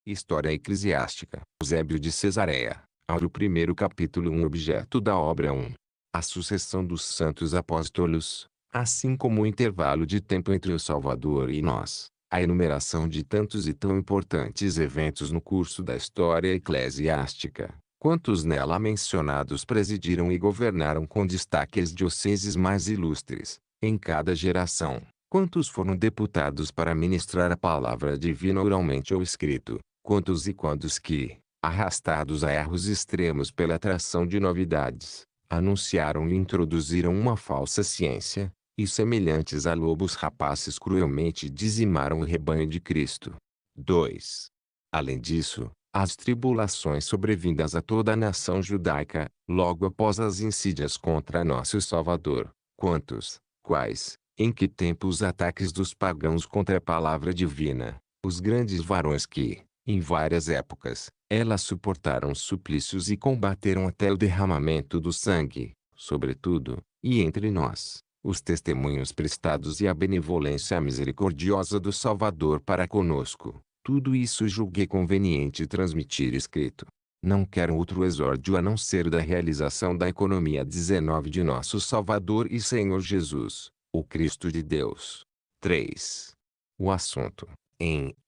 História eclesiástica. Eusébio de Cesareia. Auro I capítulo 1 Objeto da obra 1. A sucessão dos santos apóstolos, assim como o intervalo de tempo entre o Salvador e nós. A enumeração de tantos e tão importantes eventos no curso da história eclesiástica. Quantos nela mencionados presidiram e governaram com destaque as dioceses mais ilustres, em cada geração? Quantos foram deputados para ministrar a palavra divina oralmente ou escrito? Quantos e quantos que, arrastados a erros extremos pela atração de novidades, anunciaram e introduziram uma falsa ciência, e semelhantes a lobos rapaces cruelmente dizimaram o rebanho de Cristo? 2. Além disso, as tribulações sobrevindas a toda a nação judaica, logo após as insídias contra nosso Salvador. Quantos, quais, em que tempo os ataques dos pagãos contra a palavra divina, os grandes varões que, em várias épocas, elas suportaram suplícios e combateram até o derramamento do sangue, sobretudo, e entre nós, os testemunhos prestados e a benevolência misericordiosa do Salvador para conosco. Tudo isso julguei conveniente transmitir escrito. Não quero outro exórdio a não ser da realização da economia 19 de nosso Salvador e Senhor Jesus, o Cristo de Deus. 3. O assunto,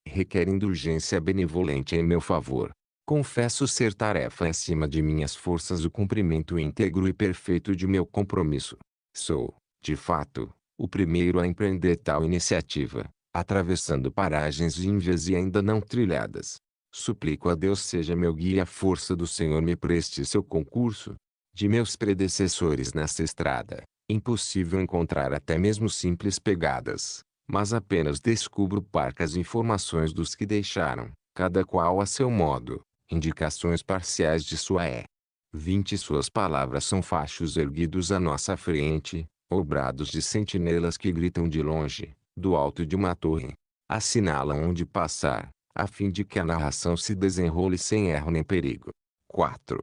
requer indulgência benevolente em meu favor. Confesso ser tarefa acima de minhas forças o cumprimento íntegro e perfeito de meu compromisso. Sou, de fato, o primeiro a empreender tal iniciativa, atravessando paragens ínvias e ainda não trilhadas. Suplico a Deus seja meu guia e a força do Senhor me preste seu concurso. De meus predecessores nessa estrada, impossível encontrar até mesmo simples pegadas, mas apenas descubro parcas informações dos que deixaram, cada qual a seu modo, indicações parciais de sua 20 suas palavras são fachos erguidos à nossa frente, ou brados de sentinelas que gritam de longe, do alto de uma torre. Assinalam onde passar, a fim de que a narração se desenrole sem erro nem perigo. 4.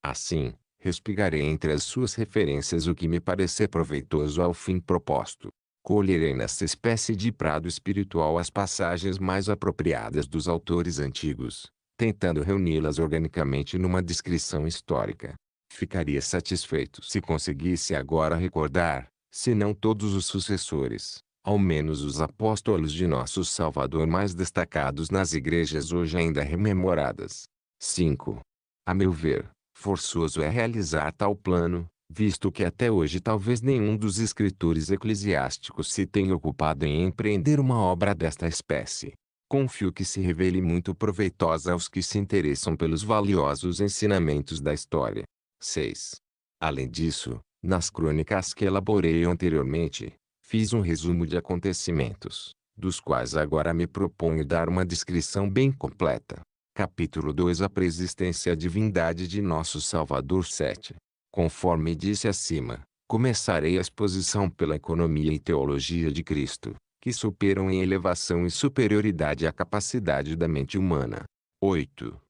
Assim, respigarei entre as suas referências o que me parecer proveitoso ao fim proposto. Colherei nesta espécie de prado espiritual as passagens mais apropriadas dos autores antigos, tentando reuni-las organicamente numa descrição histórica. Ficaria satisfeito se conseguisse agora recordar, se não todos os sucessores, ao menos os apóstolos de nosso Salvador mais destacados nas igrejas hoje ainda rememoradas. 5. A meu ver, forçoso é realizar tal plano, visto que até hoje talvez nenhum dos escritores eclesiásticos se tenha ocupado em empreender uma obra desta espécie. Confio que se revele muito proveitosa aos que se interessam pelos valiosos ensinamentos da história. 6. Além disso, nas crônicas que elaborei anteriormente, fiz um resumo de acontecimentos, dos quais agora me proponho dar uma descrição bem completa. Capítulo 2 A preexistência e a divindade de nosso Salvador 7. Conforme disse acima, começarei a exposição pela economia e teologia de Cristo, que superam em elevação e superioridade a capacidade da mente humana. 8.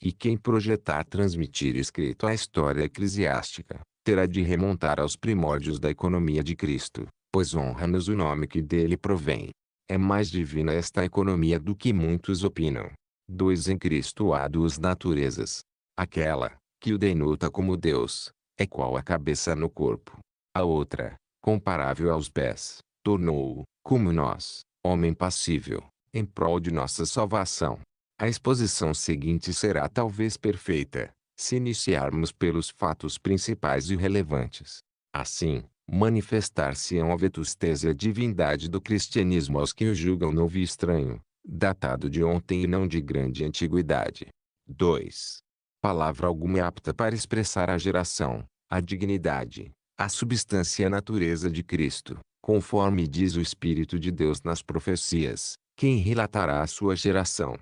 E quem projetar transmitir escrito a história eclesiástica, terá de remontar aos primórdios da economia de Cristo, pois honra-nos o nome que dele provém. É mais divina esta economia do que muitos opinam. 2 Em Cristo há duas naturezas. Aquela, que o denota como Deus, é qual a cabeça no corpo. A outra, comparável aos pés, tornou-o, como nós, homem passível, em prol de nossa salvação. A exposição seguinte será talvez perfeita, se iniciarmos pelos fatos principais e relevantes. Assim, manifestar-se-ão a vetusteza e a divindade do cristianismo aos que o julgam novo e estranho, datado de ontem e não de grande antiguidade. 2. Palavra alguma é apta para expressar a geração, a dignidade, a substância e a natureza de Cristo, conforme diz o Espírito de Deus nas profecias. Quem relatará a sua geração?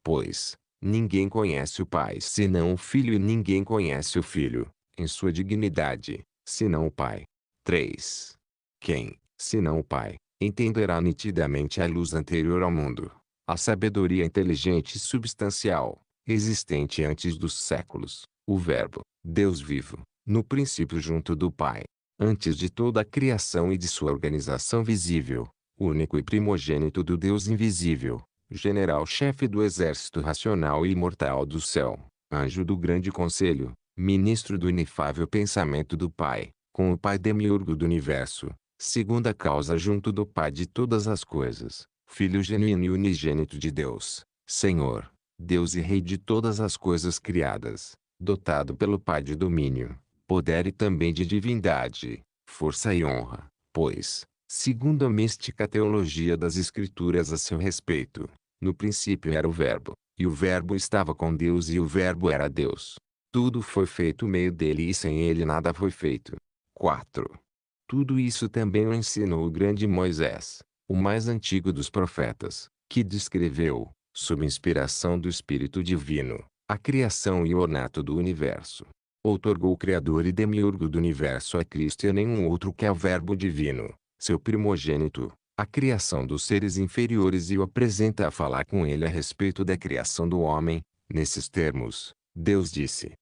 Pois, ninguém conhece o Pai senão o Filho e ninguém conhece o Filho, em sua dignidade, senão o Pai. 3. Quem, senão o Pai, entenderá nitidamente a luz anterior ao mundo, a sabedoria inteligente e substancial, existente antes dos séculos, o Verbo, Deus vivo, no princípio junto do Pai, antes de toda a criação e de sua organização visível, único e primogênito do Deus invisível, general-chefe do exército racional e imortal do céu, anjo do grande conselho, ministro do inefável pensamento do Pai, com o Pai demiurgo do universo, segunda causa junto do Pai de todas as coisas, Filho genuíno e unigênito de Deus, Senhor, Deus e Rei de todas as coisas criadas, dotado pelo Pai de domínio, poder e também de divindade, força e honra, pois, segundo a mística teologia das Escrituras a seu respeito, no princípio era o Verbo, e o Verbo estava com Deus e o Verbo era Deus. Tudo foi feito meio dele e sem ele nada foi feito. 4. Tudo isso também o ensinou o grande Moisés, o mais antigo dos profetas, que descreveu, sob inspiração do Espírito Divino, a criação e o ornato do universo. Outorgou o Criador e Demiurgo do universo a Cristo e a nenhum outro que é o Verbo Divino, seu primogênito, a criação dos seres inferiores e o apresenta a falar com ele a respeito da criação do homem. Nesses termos, Deus disse: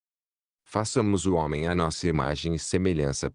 façamos o homem à nossa imagem e semelhança.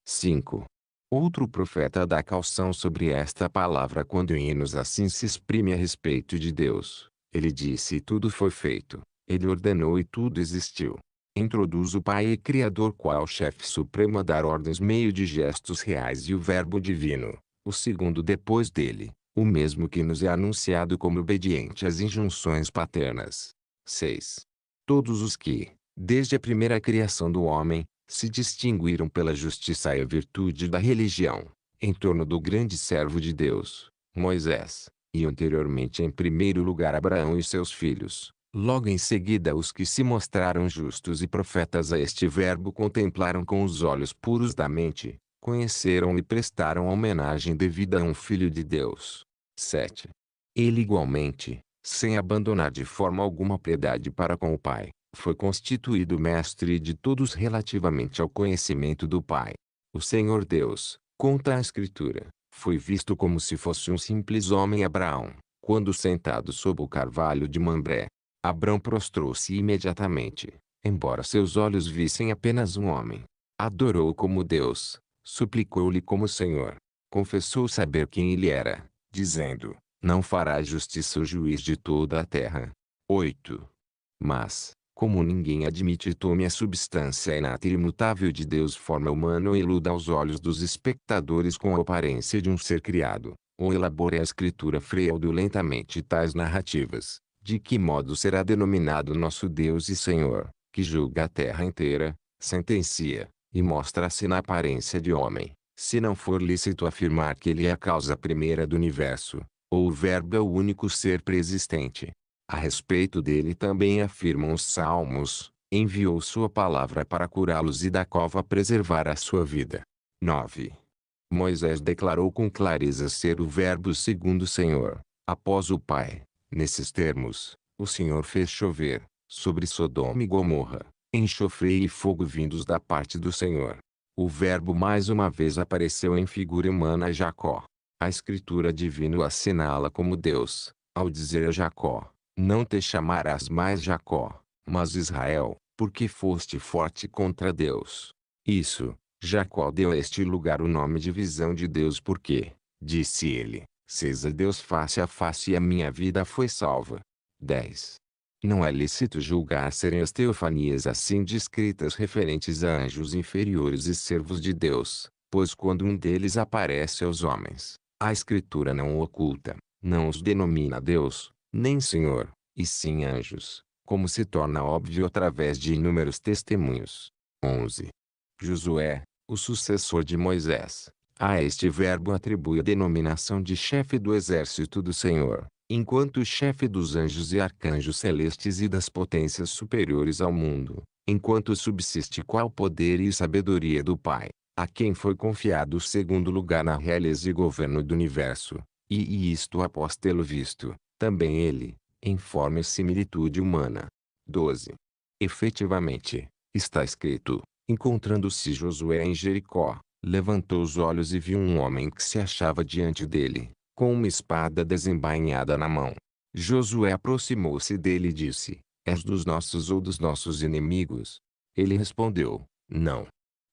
5. Outro profeta dá caução sobre esta palavra quando em hinos assim se exprime a respeito de Deus. Ele disse: e tudo foi feito. Ele ordenou e tudo existiu. Introduz o Pai e Criador qual chefe supremo a dar ordens meio de gestos reais e o Verbo divino, o segundo depois dele, o mesmo que nos é anunciado como obediente às injunções paternas. 6. Todos os que, desde a primeira criação do homem, se distinguiram pela justiça e a virtude da religião, em torno do grande servo de Deus, Moisés, e anteriormente em primeiro lugar Abraão e seus filhos, logo em seguida os que se mostraram justos e profetas a este Verbo contemplaram com os olhos puros da mente, conheceram e prestaram a homenagem devida a um Filho de Deus. 7. Ele igualmente, sem abandonar de forma alguma a piedade para com o Pai, foi constituído mestre de todos relativamente ao conhecimento do Pai. O Senhor Deus, conta a Escritura, foi visto como se fosse um simples homem Abraão, quando sentado sob o carvalho de Mambré. Abrão prostrou-se imediatamente, embora seus olhos vissem apenas um homem. Adorou-o como Deus, suplicou-lhe como Senhor, confessou saber quem ele era, dizendo: não fará justiça o juiz de toda a terra. 8. Mas, como ninguém admite e tome a substância inata e imutável de Deus forma humana ou iluda aos olhos dos espectadores com a aparência de um ser criado, ou elabore a escritura fraudulentamente tais narrativas, de que modo será denominado nosso Deus e Senhor, que julga a terra inteira, sentencia, e mostra-se na aparência de homem, se não for lícito afirmar que ele é a causa primeira do universo, ou o Verbo é o único ser preexistente. A respeito dele também afirmam os Salmos: enviou sua palavra para curá-los e da cova preservar a sua vida. 9. Moisés declarou com clareza ser o Verbo segundo o Senhor, após o Pai. Nesses termos, o Senhor fez chover, sobre Sodoma e Gomorra, enxofre e fogo vindos da parte do Senhor. O Verbo mais uma vez apareceu em figura humana a Jacó. A Escritura divina o assinala como Deus, ao dizer a Jacó: não te chamarás mais Jacó, mas Israel, porque foste forte contra Deus. Isso, Jacó deu a este lugar o nome de visão de Deus porque, disse ele, seis a Deus face a face e a minha vida foi salva. 10. Não é lícito julgar serem as teofanias assim descritas referentes a anjos inferiores e servos de Deus, pois quando um deles aparece aos homens, a Escritura não o oculta, não os denomina Deus, nem Senhor, e sim anjos, como se torna óbvio através de inúmeros testemunhos. 11. Josué, o sucessor de Moisés, a este Verbo atribui a denominação de chefe do exército do Senhor, enquanto chefe dos anjos e arcanjos celestes e das potências superiores ao mundo, enquanto subsiste qual poder e sabedoria do Pai, a quem foi confiado o segundo lugar na realeza e governo do universo, e isto após tê-lo visto, também ele, em forma e similitude humana. 12. Efetivamente, está escrito: encontrando-se Josué em Jericó, levantou os olhos e viu um homem que se achava diante dele, com uma espada desembainhada na mão. Josué aproximou-se dele e disse: és dos nossos ou dos nossos inimigos? Ele respondeu: não.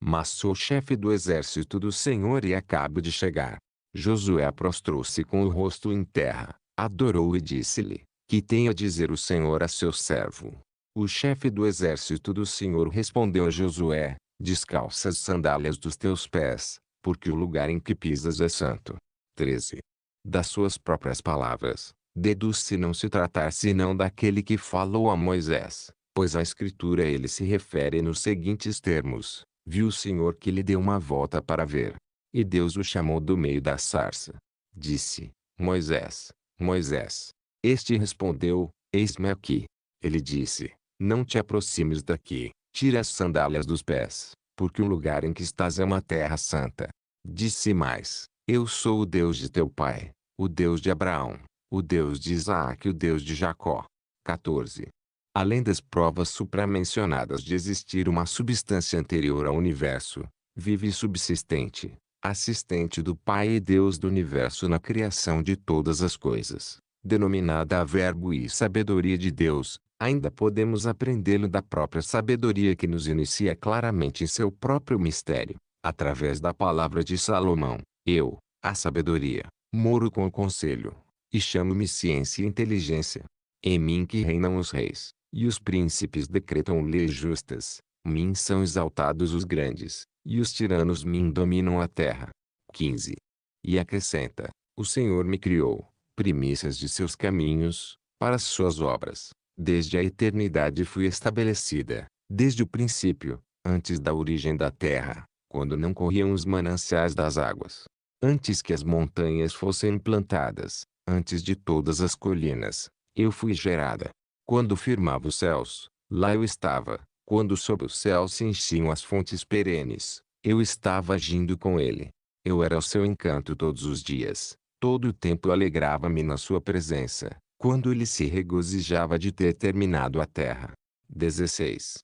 Mas sou chefe do exército do Senhor e acabo de chegar. Josué prostrou-se com o rosto em terra, adorou e disse-lhe: Que tem a dizer o Senhor a seu servo? O chefe do exército do Senhor respondeu a Josué: Descalça as sandálias dos teus pés, porque o lugar em que pisas é santo. 13. Das suas próprias palavras, deduz-se não se tratar senão daquele que falou a Moisés, pois a Escritura a ele se refere nos seguintes termos: Viu o Senhor que lhe deu uma volta para ver. E Deus o chamou do meio da sarça. Disse: Moisés, Moisés. Este respondeu: Eis-me aqui. Ele disse: Não te aproximes daqui, tira as sandálias dos pés, porque o lugar em que estás é uma terra santa. Disse mais: Eu sou o Deus de teu pai, o Deus de Abraão, o Deus de Isaque e o Deus de Jacó. 14. Além das provas supramencionadas de existir uma substância anterior ao universo, vive e subsistente, assistente do Pai e Deus do universo na criação de todas as coisas, denominada a Verbo e Sabedoria de Deus, ainda podemos aprendê-lo da própria sabedoria que nos inicia claramente em seu próprio mistério, através da palavra de Salomão: Eu, a sabedoria, moro com o conselho, e chamo-me ciência e inteligência. Em mim que reinam os reis, e os príncipes decretam leis justas, mim são exaltados os grandes, e os tiranos mim dominam a terra. 15. E acrescenta: O Senhor me criou, primícias de seus caminhos, para as suas obras. Desde a eternidade fui estabelecida, desde o princípio, antes da origem da terra, quando não corriam os mananciais das águas. Antes que as montanhas fossem implantadas, antes de todas as colinas, eu fui gerada. Quando firmava os céus, lá eu estava. Quando sob o céu se enchiam as fontes perenes, eu estava agindo com ele. Eu era o seu encanto todos os dias. Todo o tempo alegrava-me na sua presença, quando ele se regozijava de ter terminado a terra. 16.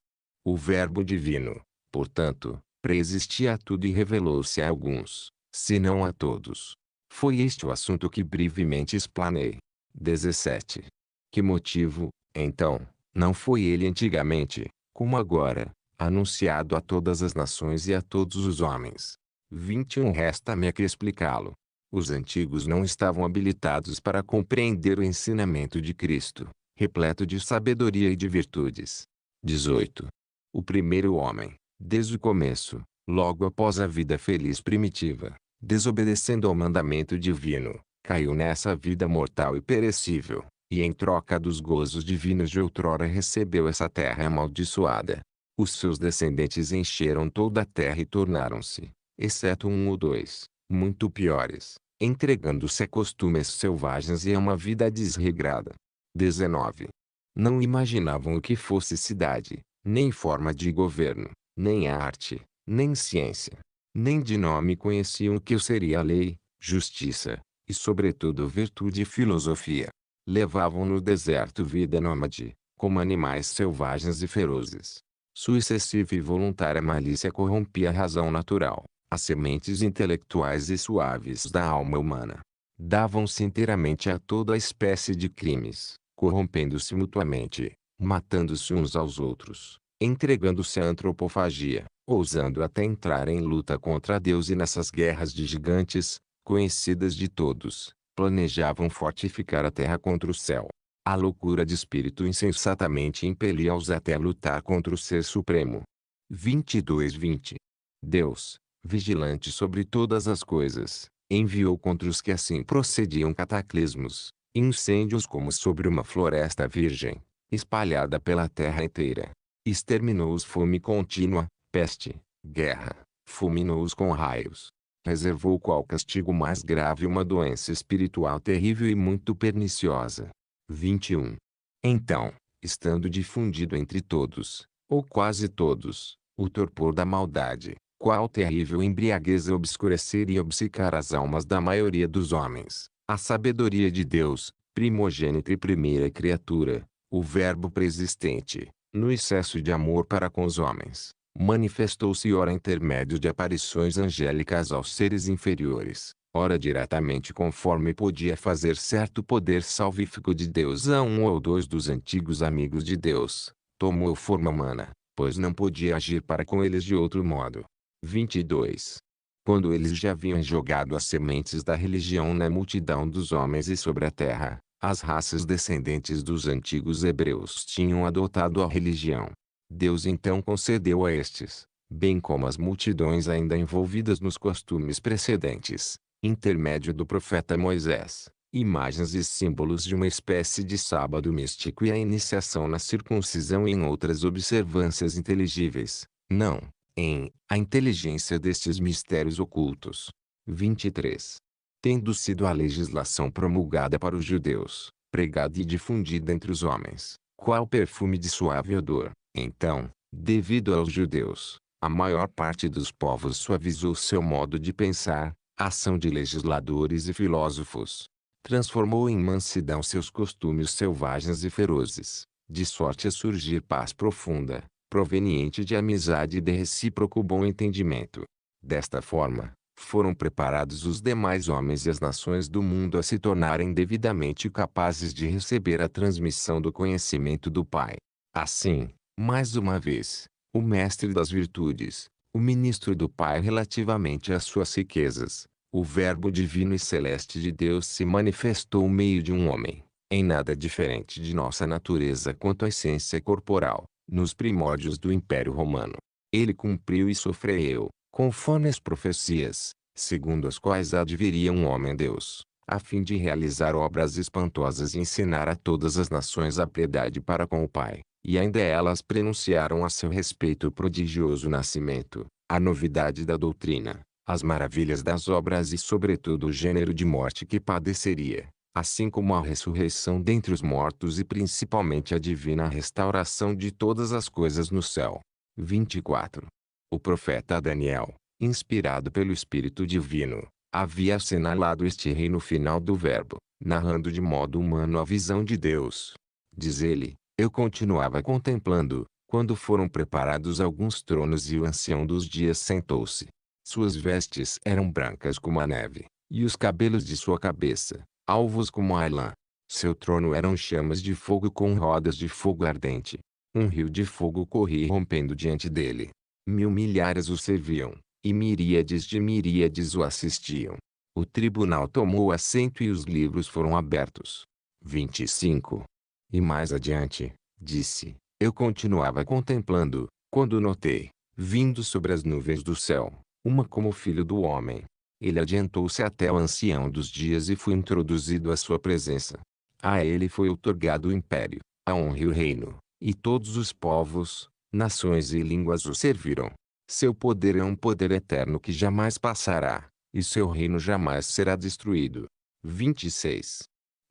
O Verbo divino, portanto, preexistia a tudo e revelou-se a alguns, se não a todos. Foi este o assunto que brevemente explanei. 17. Que motivo, então, não foi ele antigamente, como agora, anunciado a todas as nações e a todos os homens? 21. Resta-me aqui explicá-lo. Os antigos não estavam habilitados para compreender o ensinamento de Cristo, repleto de sabedoria e de virtudes. 18. O primeiro homem, desde o começo, logo após a vida feliz primitiva, desobedecendo ao mandamento divino, caiu nessa vida mortal e perecível, e em troca dos gozos divinos de outrora recebeu essa terra amaldiçoada. Os seus descendentes encheram toda a terra e tornaram-se, exceto um ou dois, muito piores, entregando-se a costumes selvagens e a uma vida desregrada. 19. Não imaginavam o que fosse cidade, nem forma de governo, nem arte, nem ciência, nem de nome conheciam o que seria a lei, justiça, e sobretudo virtude e filosofia. Levavam no deserto vida nômade, como animais selvagens e ferozes. Sua excessiva e voluntária malícia corrompia a razão natural, as sementes intelectuais e suaves da alma humana. Davam-se inteiramente a toda a espécie de crimes, corrompendo-se mutuamente, matando-se uns aos outros, entregando-se à antropofagia, ousando até entrar em luta contra Deus, e nessas guerras de gigantes, conhecidas de todos, planejavam fortificar a terra contra o céu. A loucura de espírito insensatamente impelia-os até lutar contra o Ser Supremo. 22:20. Deus, vigilante sobre todas as coisas, enviou contra os que assim procediam cataclismos, incêndios como sobre uma floresta virgem, espalhada pela terra inteira. Exterminou-os fome contínua, peste, guerra, fulminou-os com raios. Reservou qual castigo mais grave uma doença espiritual terrível e muito perniciosa. 21. Então, estando difundido entre todos, ou quase todos, o torpor da maldade, qual terrível embriaguez obscurecer e obcecar as almas da maioria dos homens, a sabedoria de Deus, primogênita e primeira criatura, o Verbo preexistente, no excesso de amor para com os homens, manifestou-se ora intermédio de aparições angélicas aos seres inferiores, ora diretamente conforme podia fazer certo poder salvífico de Deus a um ou dois dos antigos amigos de Deus. Tomou forma humana, pois não podia agir para com eles de outro modo. 22. Quando eles já haviam jogado as sementes da religião na multidão dos homens e sobre a terra, As raças descendentes dos antigos hebreus tinham adotado a religião. Deus então concedeu a estes, bem como as multidões ainda envolvidas nos costumes precedentes, intermédio do profeta Moisés, imagens e símbolos de uma espécie de sábado místico e a iniciação na circuncisão e em outras observâncias inteligíveis, não, em a inteligência destes mistérios ocultos. 23. Tendo sido a legislação promulgada para os judeus, pregada e difundida entre os homens, qual perfume de suave odor, então, devido aos judeus, a maior parte dos povos suavizou seu modo de pensar, ação de legisladores e filósofos. Transformou em mansidão seus costumes selvagens e ferozes, de sorte a surgir paz profunda, proveniente de amizade e de recíproco bom entendimento. Desta forma, foram preparados os demais homens e as nações do mundo a se tornarem devidamente capazes de receber a transmissão do conhecimento do Pai. Assim, mais uma vez, o mestre das virtudes, o ministro do Pai relativamente às suas riquezas, o Verbo divino e celeste de Deus se manifestou no meio de um homem, em nada diferente de nossa natureza quanto à essência corporal, nos primórdios do Império Romano. Ele cumpriu e sofreu, conforme as profecias, segundo as quais adviria um homem-deus, a fim de realizar obras espantosas e ensinar a todas as nações a piedade para com o Pai, e ainda elas prenunciaram a seu respeito o prodigioso nascimento, a novidade da doutrina, as maravilhas das obras e sobretudo o gênero de morte que padeceria, assim como a ressurreição dentre os mortos e principalmente a divina restauração de todas as coisas no céu. 24. O profeta Daniel, inspirado pelo Espírito Divino, havia assinalado este reino final do Verbo, narrando de modo humano a visão de Deus. Diz ele, eu continuava contemplando, quando foram preparados alguns tronos e o ancião dos dias sentou-se. Suas vestes eram brancas como a neve, e os cabelos de sua cabeça, alvos como a lã. Seu trono eram chamas de fogo com rodas de fogo ardente. Um rio de fogo corria rompendo diante dele. 1000 milhares o serviam, e miríades de miríades o assistiam. O tribunal tomou assento e os livros foram abertos. 25. E mais adiante, disse, eu continuava contemplando, quando notei, vindo sobre as nuvens do céu, uma como filho do homem. Ele adiantou-se até o ancião dos dias e foi introduzido à sua presença. A ele foi outorgado o império, a honra e o reino, e todos os povos, nações e línguas o serviram. Seu poder é um poder eterno que jamais passará, e seu reino jamais será destruído. 26.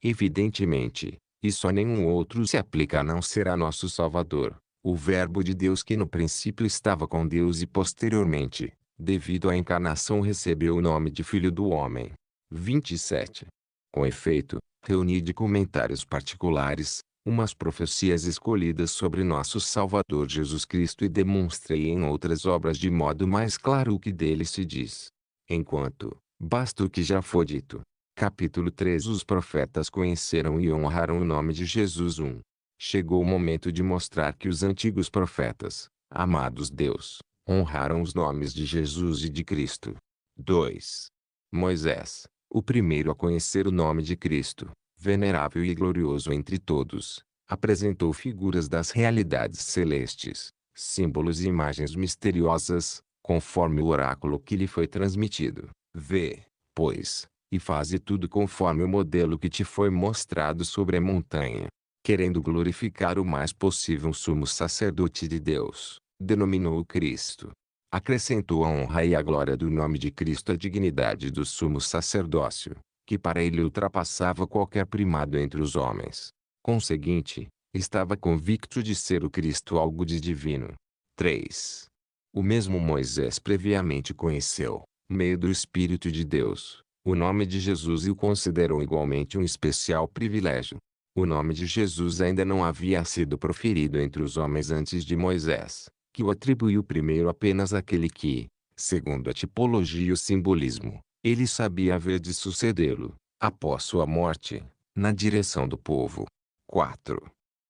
Evidentemente, isso a nenhum outro se aplica a não ser a nosso Salvador, o Verbo de Deus que no princípio estava com Deus e posteriormente, devido à encarnação recebeu o nome de Filho do Homem. 27. Com efeito, reuni de comentários particulares, umas profecias escolhidas sobre nosso Salvador Jesus Cristo e demonstrei em outras obras de modo mais claro o que dele se diz. Enquanto, basta o que já foi dito. Capítulo 3. Os profetas conheceram e honraram o nome de Jesus. 1. Chegou o momento de mostrar que os antigos profetas, amados Deus, honraram os nomes de Jesus e de Cristo. 2. Moisés, o primeiro a conhecer o nome de Cristo, venerável e glorioso entre todos, apresentou figuras das realidades celestes, símbolos e imagens misteriosas, conforme o oráculo que lhe foi transmitido. Vê, pois, e faze tudo conforme o modelo que te foi mostrado sobre a montanha. Querendo glorificar o mais possível o sumo sacerdote de Deus, denominou-o Cristo. Acrescentou a honra e a glória do nome de Cristo à dignidade do sumo sacerdócio, que para ele ultrapassava qualquer primado entre os homens. Conseguinte, estava convicto de ser o Cristo algo de divino. 3. O mesmo Moisés previamente conheceu, meio do Espírito de Deus, o nome de Jesus e o considerou igualmente um especial privilégio. O nome de Jesus ainda não havia sido proferido entre os homens antes de Moisés, que o atribuiu primeiro apenas àquele que, segundo a tipologia e o simbolismo, ele sabia haver de sucedê-lo, após sua morte, na direção do povo. 4.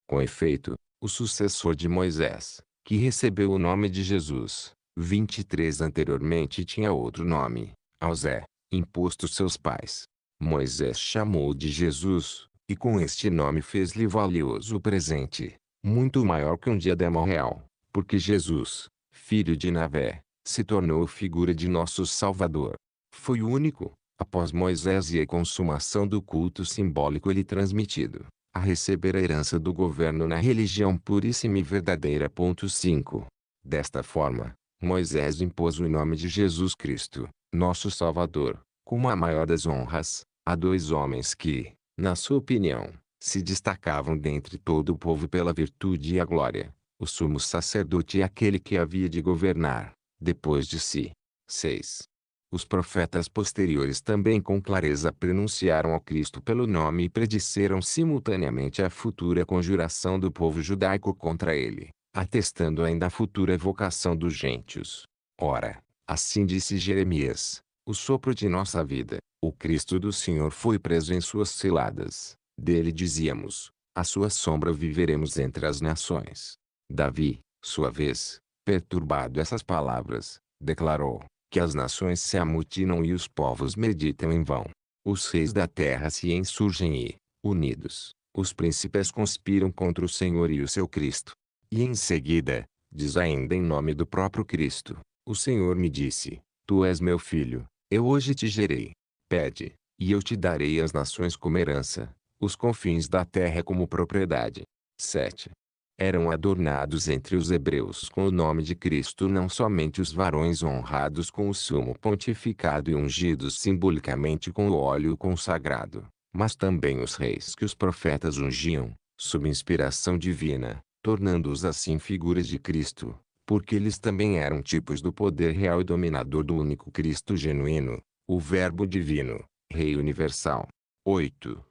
Com efeito, o sucessor de Moisés, que recebeu o nome de Jesus, 23 anteriormente tinha outro nome, ao Zé, imposto seus pais. Moisés chamou de Jesus, E com este nome fez-lhe valioso presente, muito maior que um diadema real, porque Jesus, filho de Navé, se tornou figura de nosso Salvador. Foi o único, após Moisés e a consumação do culto simbólico lhe transmitido, a receber a herança do governo na religião puríssima e verdadeira. 5. Desta forma, Moisés impôs o nome de Jesus Cristo, nosso Salvador, como a maior das honras, a dois homens que, na sua opinião, se destacavam dentre todo o povo pela virtude e a glória, o sumo sacerdote e aquele que havia de governar, depois de si. 6. Os profetas posteriores também com clareza pronunciaram ao Cristo pelo nome e predisseram simultaneamente a futura conjuração do povo judaico contra ele, atestando ainda a futura vocação dos gentios. Ora, assim disse Jeremias: o sopro de nossa vida, o Cristo do Senhor foi preso em suas ciladas. Dele dizíamos: à sua sombra viveremos entre as nações. Davi, sua vez, perturbado essas palavras, declarou: que as nações se amotinam e os povos meditam em vão. Os reis da terra se insurgem e, unidos, os príncipes conspiram contra o Senhor e o seu Cristo. E em seguida, diz ainda em nome do próprio Cristo: o Senhor me disse: tu és meu filho, eu hoje te gerei. Pede, e eu te darei as nações como herança, os confins da terra como propriedade. 7. Eram adornados entre os hebreus com o nome de Cristo não somente os varões honrados com o sumo pontificado e ungidos simbolicamente com o óleo consagrado, mas também os reis que os profetas ungiam, sob inspiração divina, tornando-os assim figuras de Cristo, porque eles também eram tipos do poder real e dominador do único Cristo genuíno, o Verbo divino, Rei universal. 8.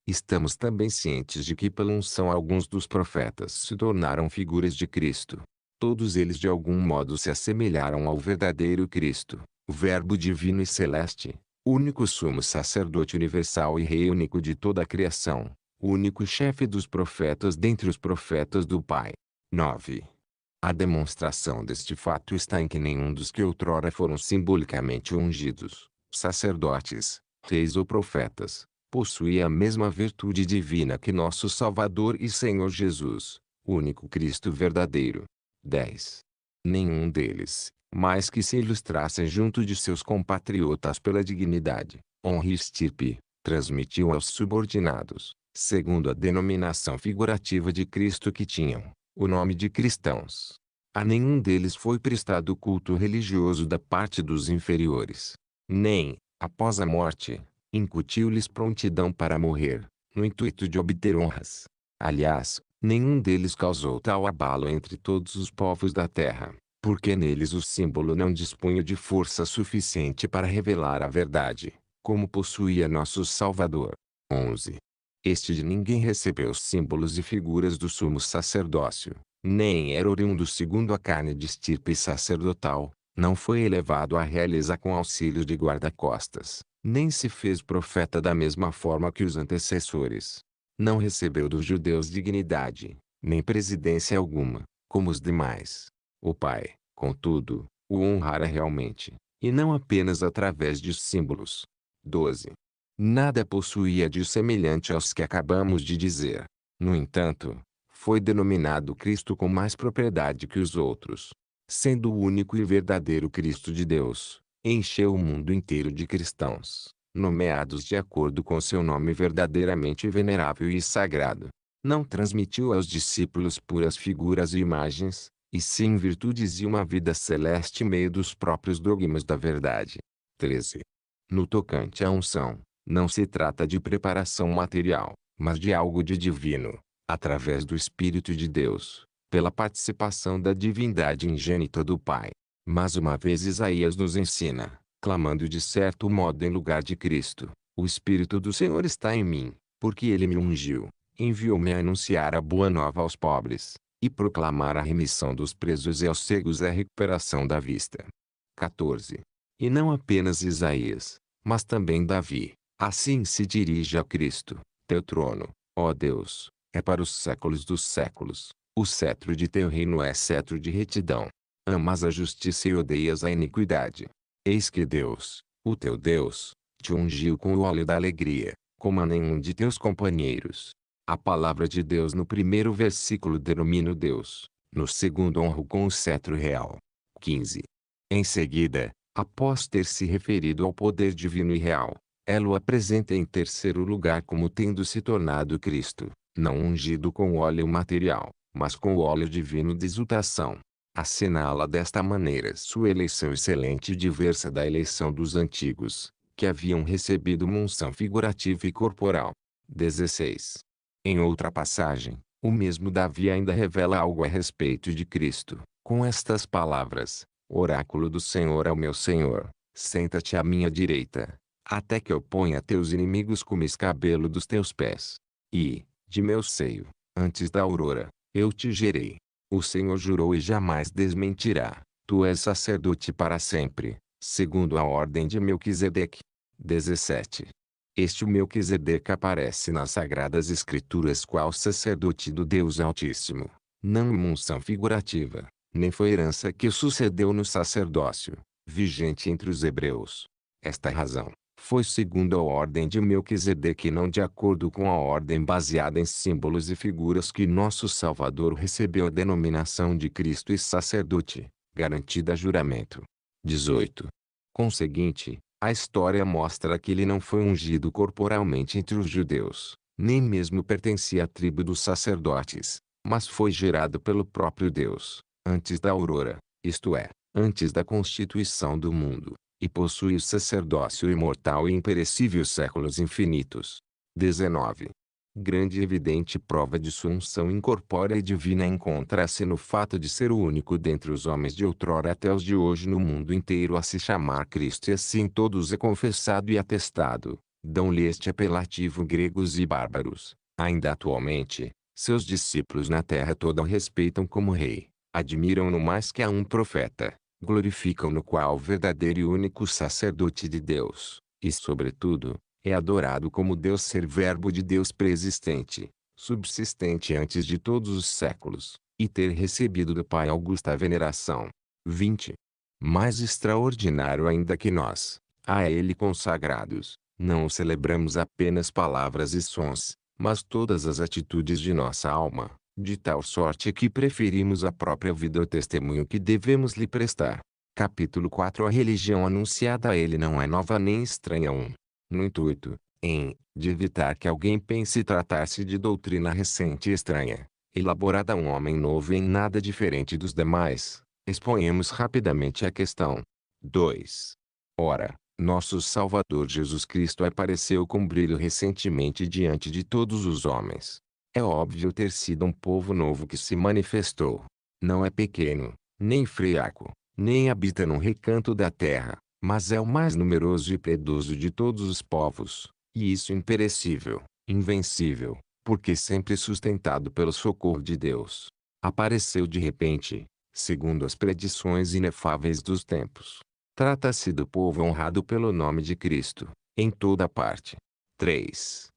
Estamos também cientes de que pela unção alguns dos profetas se tornaram figuras de Cristo. Todos eles de algum modo se assemelharam ao verdadeiro Cristo, o Verbo divino e celeste, único sumo sacerdote universal e Rei único de toda a criação, o único chefe dos profetas dentre os profetas do Pai. 9. A demonstração deste fato está em que nenhum dos que outrora foram simbolicamente ungidos, sacerdotes, reis ou profetas, possuía a mesma virtude divina que nosso Salvador e Senhor Jesus, o único Cristo verdadeiro. 10. Nenhum deles, mais que se ilustrassem junto de seus compatriotas pela dignidade, honra e estirpe, transmitiu aos subordinados, segundo a denominação figurativa de Cristo que tinham, o nome de cristãos. A nenhum deles foi prestado culto religioso da parte dos inferiores. Nem, após a morte, incutiu-lhes prontidão para morrer, no intuito de obter honras. Aliás, nenhum deles causou tal abalo entre todos os povos da terra, porque neles o símbolo não dispunha de força suficiente para revelar a verdade, como possuía nosso Salvador. 11. Este de ninguém recebeu os símbolos e figuras do sumo sacerdócio, nem era oriundo segundo a carne de estirpe sacerdotal, não foi elevado à realeza com auxílio de guarda-costas, nem se fez profeta da mesma forma que os antecessores. Não recebeu dos judeus dignidade, nem presidência alguma, como os demais. O Pai, contudo, o honrara realmente, e não apenas através de símbolos. 12. Nada possuía de semelhante aos que acabamos de dizer. No entanto, foi denominado Cristo com mais propriedade que os outros. Sendo o único e verdadeiro Cristo de Deus, encheu o mundo inteiro de cristãos, nomeados de acordo com seu nome verdadeiramente venerável e sagrado. Não transmitiu aos discípulos puras figuras e imagens, e sim virtudes e uma vida celeste meio dos próprios dogmas da verdade. 13. No tocante à unção, não se trata de preparação material, mas de algo de divino, através do Espírito de Deus, pela participação da divindade ingênita do Pai. Mas uma vez Isaías nos ensina, clamando de certo modo em lugar de Cristo: o Espírito do Senhor está em mim, porque ele me ungiu, enviou-me a anunciar a boa nova aos pobres, e proclamar a remissão dos presos e aos cegos a recuperação da vista. 14. E não apenas Isaías, mas também Davi, assim se dirige a Cristo: teu trono, ó Deus, é para os séculos dos séculos, o cetro de teu reino é cetro de retidão. Amas a justiça e odeias a iniquidade. Eis que Deus, o teu Deus, te ungiu com o óleo da alegria, como a nenhum de teus companheiros. A palavra de Deus no primeiro versículo denomina o Deus, no segundo honra com o cetro real. 15. Em seguida, após ter se referido ao poder divino e real, ela o apresenta em terceiro lugar como tendo se tornado Cristo, não ungido com óleo material, mas com o óleo divino de exultação. Assinala desta maneira sua eleição excelente e diversa da eleição dos antigos, que haviam recebido uma unção figurativa e corporal. 16. Em outra passagem, o mesmo Davi ainda revela algo a respeito de Cristo, com estas palavras: Oráculo do Senhor ao meu Senhor, senta-te à minha direita, até que eu ponha teus inimigos como escabelo dos teus pés. E, de meu seio, antes da aurora, eu te gerei. O Senhor jurou e jamais desmentirá: tu és sacerdote para sempre, segundo a ordem de Melquisedeque. 17. Este Melquisedeque aparece nas Sagradas Escrituras qual sacerdote do Deus Altíssimo, não uma unção figurativa, nem foi herança que sucedeu no sacerdócio, vigente entre os hebreus. Esta razão, foi segundo a ordem de Melquisedeque e não de acordo com a ordem baseada em símbolos e figuras que nosso Salvador recebeu a denominação de Cristo e sacerdote, garantida a juramento. 18. Conseguinte, a história mostra que ele não foi ungido corporalmente entre os judeus, nem mesmo pertencia à tribo dos sacerdotes, mas foi gerado pelo próprio Deus, antes da aurora, isto é, antes da constituição do mundo, e possui o sacerdócio imortal e imperecível séculos infinitos. 19. Grande e evidente prova de sua unção incorpórea e divina encontra-se no fato de ser o único dentre os homens de outrora até os de hoje no mundo inteiro a se chamar Cristo, e assim todos é confessado e atestado, dão-lhe este apelativo gregos e bárbaros. Ainda atualmente, seus discípulos na terra toda o respeitam como rei, admiram-no mais que a um profeta, glorificam-no qual verdadeiro e único sacerdote de Deus, e sobretudo, é adorado como Deus ser verbo de Deus preexistente, subsistente antes de todos os séculos, e ter recebido do Pai augusta veneração. 20. Mais extraordinário ainda que nós, a Ele consagrados, não o celebramos apenas palavras e sons, mas todas as atitudes de nossa alma, de tal sorte que preferimos a própria vida ao testemunho que devemos lhe prestar. Capítulo 4. A religião anunciada a Ele não é nova nem estranha. No intuito, de evitar que alguém pense tratar-se de doutrina recente e estranha, elaborada a um homem novo e em nada diferente dos demais, exponhamos rapidamente a questão. 2. Ora, nosso Salvador Jesus Cristo apareceu com brilho recentemente diante de todos os homens. É óbvio ter sido um povo novo que se manifestou. Não é pequeno, nem fraco, nem habita num recanto da terra, mas é o mais numeroso e piedoso de todos os povos, e isso imperecível, invencível, porque sempre sustentado pelo socorro de Deus. Apareceu de repente, segundo as predições inefáveis dos tempos. Trata-se do povo honrado pelo nome de Cristo, em toda parte. 3.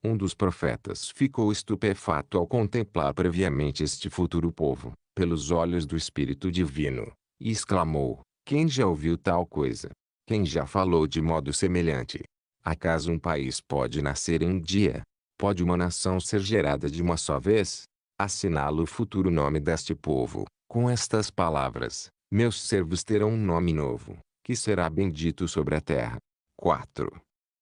Um dos profetas ficou estupefato ao contemplar previamente este futuro povo, pelos olhos do Espírito Divino, e exclamou: quem já ouviu tal coisa? Quem já falou de modo semelhante? Acaso um país pode nascer em um dia? Pode uma nação ser gerada de uma só vez? Assinala o futuro nome deste povo, com estas palavras: meus servos terão um nome novo, que será bendito sobre a terra. 4.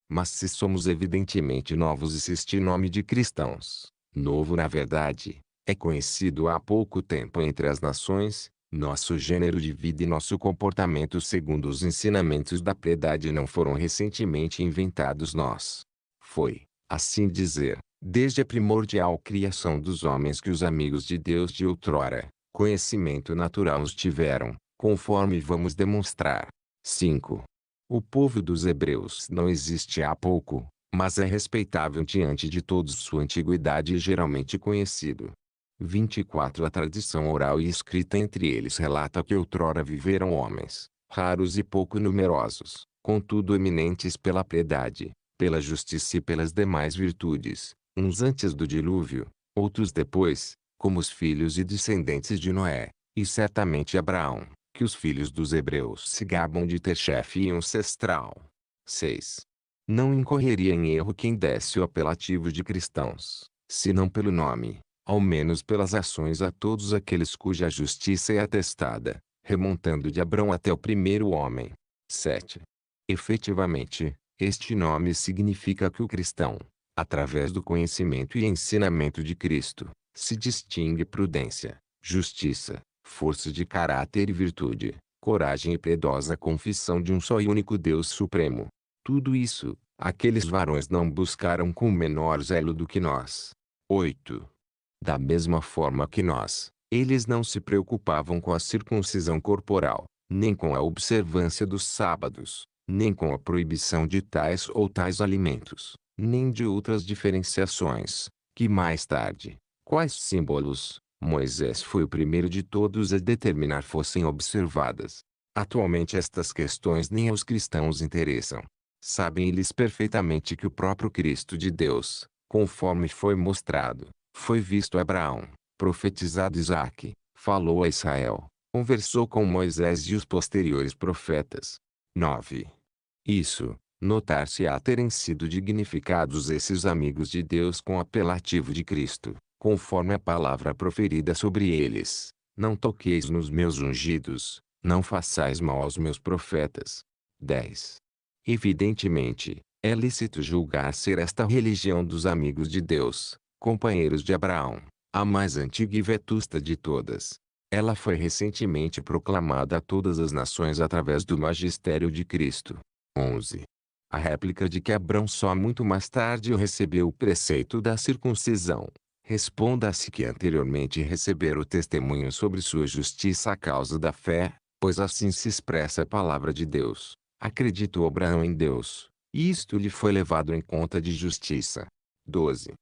Mas se somos evidentemente novos e se este nome de cristãos, novo na verdade, é conhecido há pouco tempo entre as nações, nosso gênero de vida e nosso comportamento segundo os ensinamentos da piedade não foram recentemente inventados nós. Foi, assim dizer, desde a primordial criação dos homens que os amigos de Deus de outrora, conhecimento natural os tiveram, conforme vamos demonstrar. 5. O povo dos hebreus não existe há pouco, mas é respeitável diante de todos sua antiguidade e geralmente conhecido. 24. A tradição oral e escrita entre eles relata que outrora viveram homens, raros e pouco numerosos, contudo eminentes pela piedade, pela justiça e pelas demais virtudes, uns antes do dilúvio, outros depois, como os filhos e descendentes de Noé, e certamente Abraão, que os filhos dos hebreus se gabam de ter chefe e ancestral. 6. Não incorreria em erro quem desse o apelativo de cristãos, se não pelo nome, ao menos pelas ações a todos aqueles cuja justiça é atestada, remontando de Abrão até o primeiro homem. 7. Efetivamente, este nome significa que o cristão, através do conhecimento e ensinamento de Cristo, se distingue prudência, justiça, força de caráter e virtude, coragem e piedosa confissão de um só e único Deus Supremo. Tudo isso, aqueles varões não buscaram com menor zelo do que nós. 8. Da mesma forma que nós, eles não se preocupavam com a circuncisão corporal, nem com a observância dos sábados, nem com a proibição de tais ou tais alimentos, nem de outras diferenciações, que mais tarde, quais símbolos, Moisés foi o primeiro de todos a determinar fossem observadas. Atualmente estas questões nem aos cristãos interessam. Sabem eles perfeitamente que o próprio Cristo de Deus, conforme foi mostrado, foi visto a Abraão, profetizado Isaque, falou a Israel, conversou com Moisés e os posteriores profetas. 9. Isso, notar-se-á terem sido dignificados esses amigos de Deus com o apelativo de Cristo, conforme a palavra proferida sobre eles: não toqueis nos meus ungidos, não façais mal aos meus profetas. 10. Evidentemente, é lícito julgar ser esta religião dos amigos de Deus, companheiros de Abraão, a mais antiga e vetusta de todas. Ela foi recentemente proclamada a todas as nações através do magistério de Cristo. 11. A réplica de que Abrão só muito mais tarde recebeu o preceito da circuncisão. Responda-se que anteriormente recebera o testemunho sobre sua justiça à causa da fé, pois assim se expressa a palavra de Deus. Acreditou Abraão em Deus, e isto lhe foi levado em conta de justiça. 12.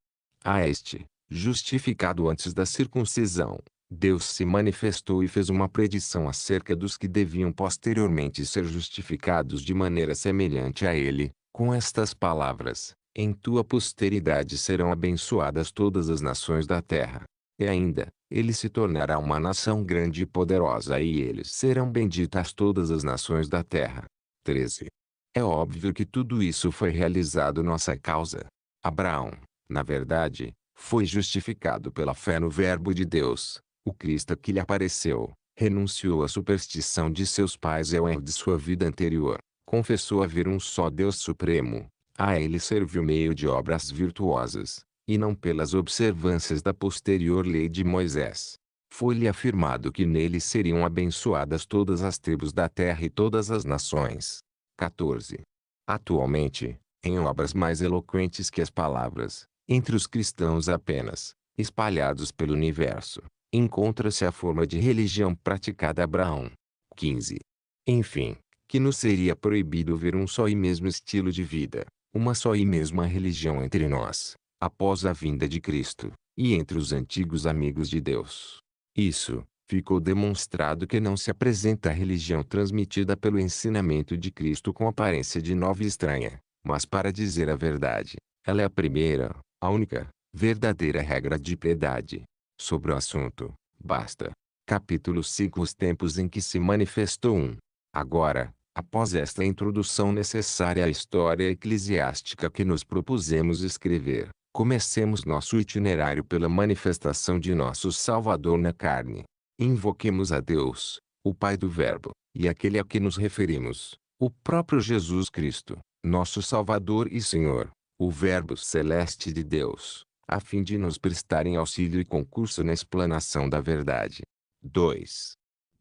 A este, justificado antes da circuncisão, Deus se manifestou e fez uma predição acerca dos que deviam posteriormente ser justificados de maneira semelhante a ele, com estas palavras: em tua posteridade serão abençoadas todas as nações da terra. E ainda, ele se tornará uma nação grande e poderosa e eles serão benditas todas as nações da terra. 13. É óbvio que tudo isso foi realizado nossa causa. Abraão, na verdade, foi justificado pela fé no Verbo de Deus, o Cristo que lhe apareceu, renunciou à superstição de seus pais e ao erro de sua vida anterior, confessou haver um só Deus Supremo, a ele serviu meio de obras virtuosas, e não pelas observâncias da posterior lei de Moisés. Foi-lhe afirmado que nele seriam abençoadas todas as tribos da terra e todas as nações. 14. Atualmente, em obras mais eloquentes que as palavras, entre os cristãos apenas, espalhados pelo universo, encontra-se a forma de religião praticada a Abraão. 15. Enfim, que nos seria proibido ver um só e mesmo estilo de vida, uma só e mesma religião entre nós, após a vinda de Cristo, e entre os antigos amigos de Deus. Isso, ficou demonstrado que não se apresenta a religião transmitida pelo ensinamento de Cristo com aparência de nova e estranha, mas para dizer a verdade, ela é a primeira, a única, verdadeira regra de piedade. Sobre o assunto, basta. Capítulo 5. Os tempos em que se manifestou um. Agora, após esta introdução necessária à história eclesiástica que nos propusemos escrever, comecemos nosso itinerário pela manifestação de nosso Salvador na carne. Invoquemos a Deus, o Pai do Verbo, e aquele a que nos referimos, o próprio Jesus Cristo, nosso Salvador e Senhor, o Verbo celeste de Deus, a fim de nos prestarem auxílio e concurso na explanação da verdade. 2.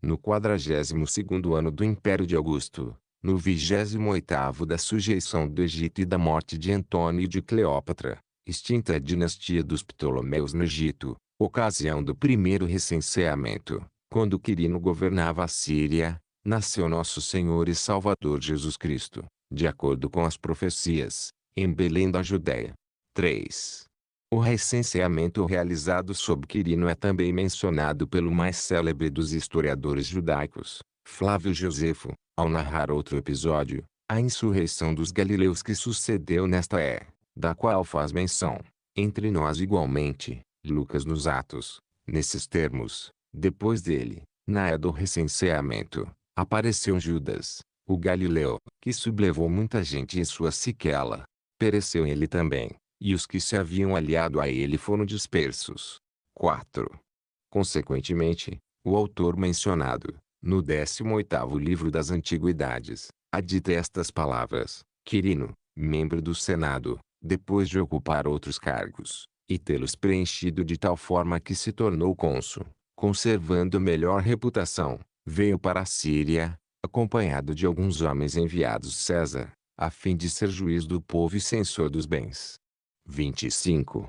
No 42º ano do Império de Augusto, no 28º da sujeição do Egito e da morte de Antônio e de Cleópatra, extinta a dinastia dos Ptolomeus no Egito, ocasião do primeiro recenseamento, quando Quirino governava a Síria, nasceu nosso Senhor e Salvador Jesus Cristo, de acordo com as profecias, em Belém da Judéia. 3. O recenseamento realizado sob Quirino é também mencionado pelo mais célebre dos historiadores judaicos, Flávio Josefo, ao narrar outro episódio, a insurreição dos galileus que sucedeu nesta da qual faz menção, entre nós igualmente, Lucas nos Atos, nesses termos: depois dele, na do recenseamento, apareceu Judas, O Galileu, que sublevou muita gente em sua siquela, pereceu ele também, e os que se haviam aliado a ele foram dispersos. 4. Consequentemente, o autor mencionado, no 18º livro das Antiguidades, adita estas palavras: Quirino, membro do Senado, depois de ocupar outros cargos, e tê-los preenchido de tal forma que se tornou cônsul, conservando melhor reputação, veio para a Síria, acompanhado de alguns homens enviados César, a fim de ser juiz do povo e censor dos bens. 25.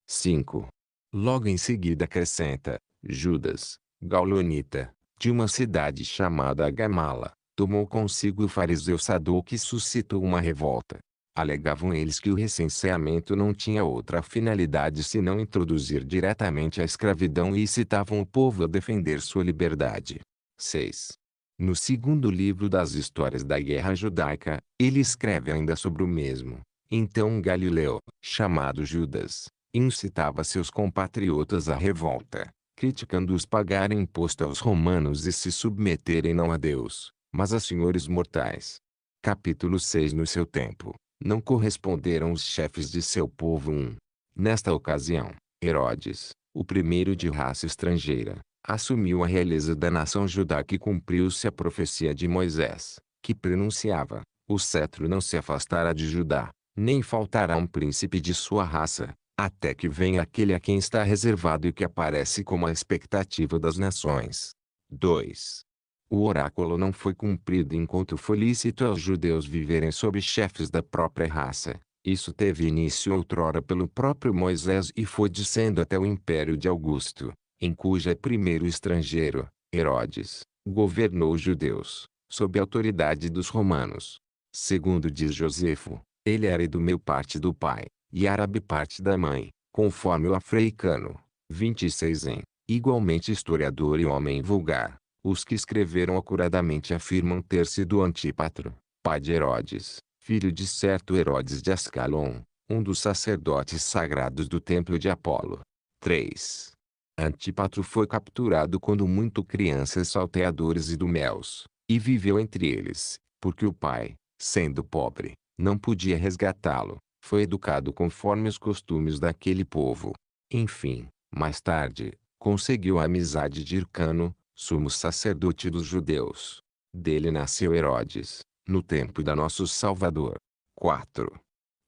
5. Logo em seguida acrescenta: Judas, gaulonita, de uma cidade chamada Gamala, tomou consigo o fariseu Sadoc e suscitou uma revolta. Alegavam eles que o recenseamento não tinha outra finalidade senão introduzir diretamente a escravidão e incitavam o povo a defender sua liberdade. 6. No segundo livro das Histórias da Guerra Judaica, ele escreve ainda sobre o mesmo. Então um Galileu, chamado Judas, incitava seus compatriotas à revolta, criticando-os pagarem imposto aos romanos e se submeterem não a Deus, mas a senhores mortais. Capítulo 6. No seu tempo, não corresponderam os chefes de seu povo. Nesta ocasião, Herodes, o primeiro de raça estrangeira, assumiu a realeza da nação judaica e cumpriu-se a profecia de Moisés, que pronunciava: o cetro não se afastará de Judá, nem faltará um príncipe de sua raça, até que venha aquele a quem está reservado e que aparece como a expectativa das nações. 2. O oráculo não foi cumprido enquanto foi lícito aos judeus viverem sob chefes da própria raça. Isso teve início outrora pelo próprio Moisés e foi descendo até o império de Augusto, em cuja primeiro estrangeiro, Herodes, governou os judeus, sob a autoridade dos romanos. Segundo diz Josefo, ele era do meu parte do pai, e árabe parte da mãe, conforme o africano. 26. Igualmente historiador e homem vulgar, os que escreveram acuradamente afirmam ter sido Antípatro, pai de Herodes, filho de certo Herodes de Ascalon, um dos sacerdotes sagrados do templo de Apolo. 3. Antípatro foi capturado quando muito crianças salteadores idumeus, e viveu entre eles, porque o pai, sendo pobre, não podia resgatá-lo. Foi educado conforme os costumes daquele povo. Enfim, mais tarde, conseguiu a amizade de Hircano, sumo sacerdote dos judeus. Dele nasceu Herodes, no tempo da nosso Salvador. 4.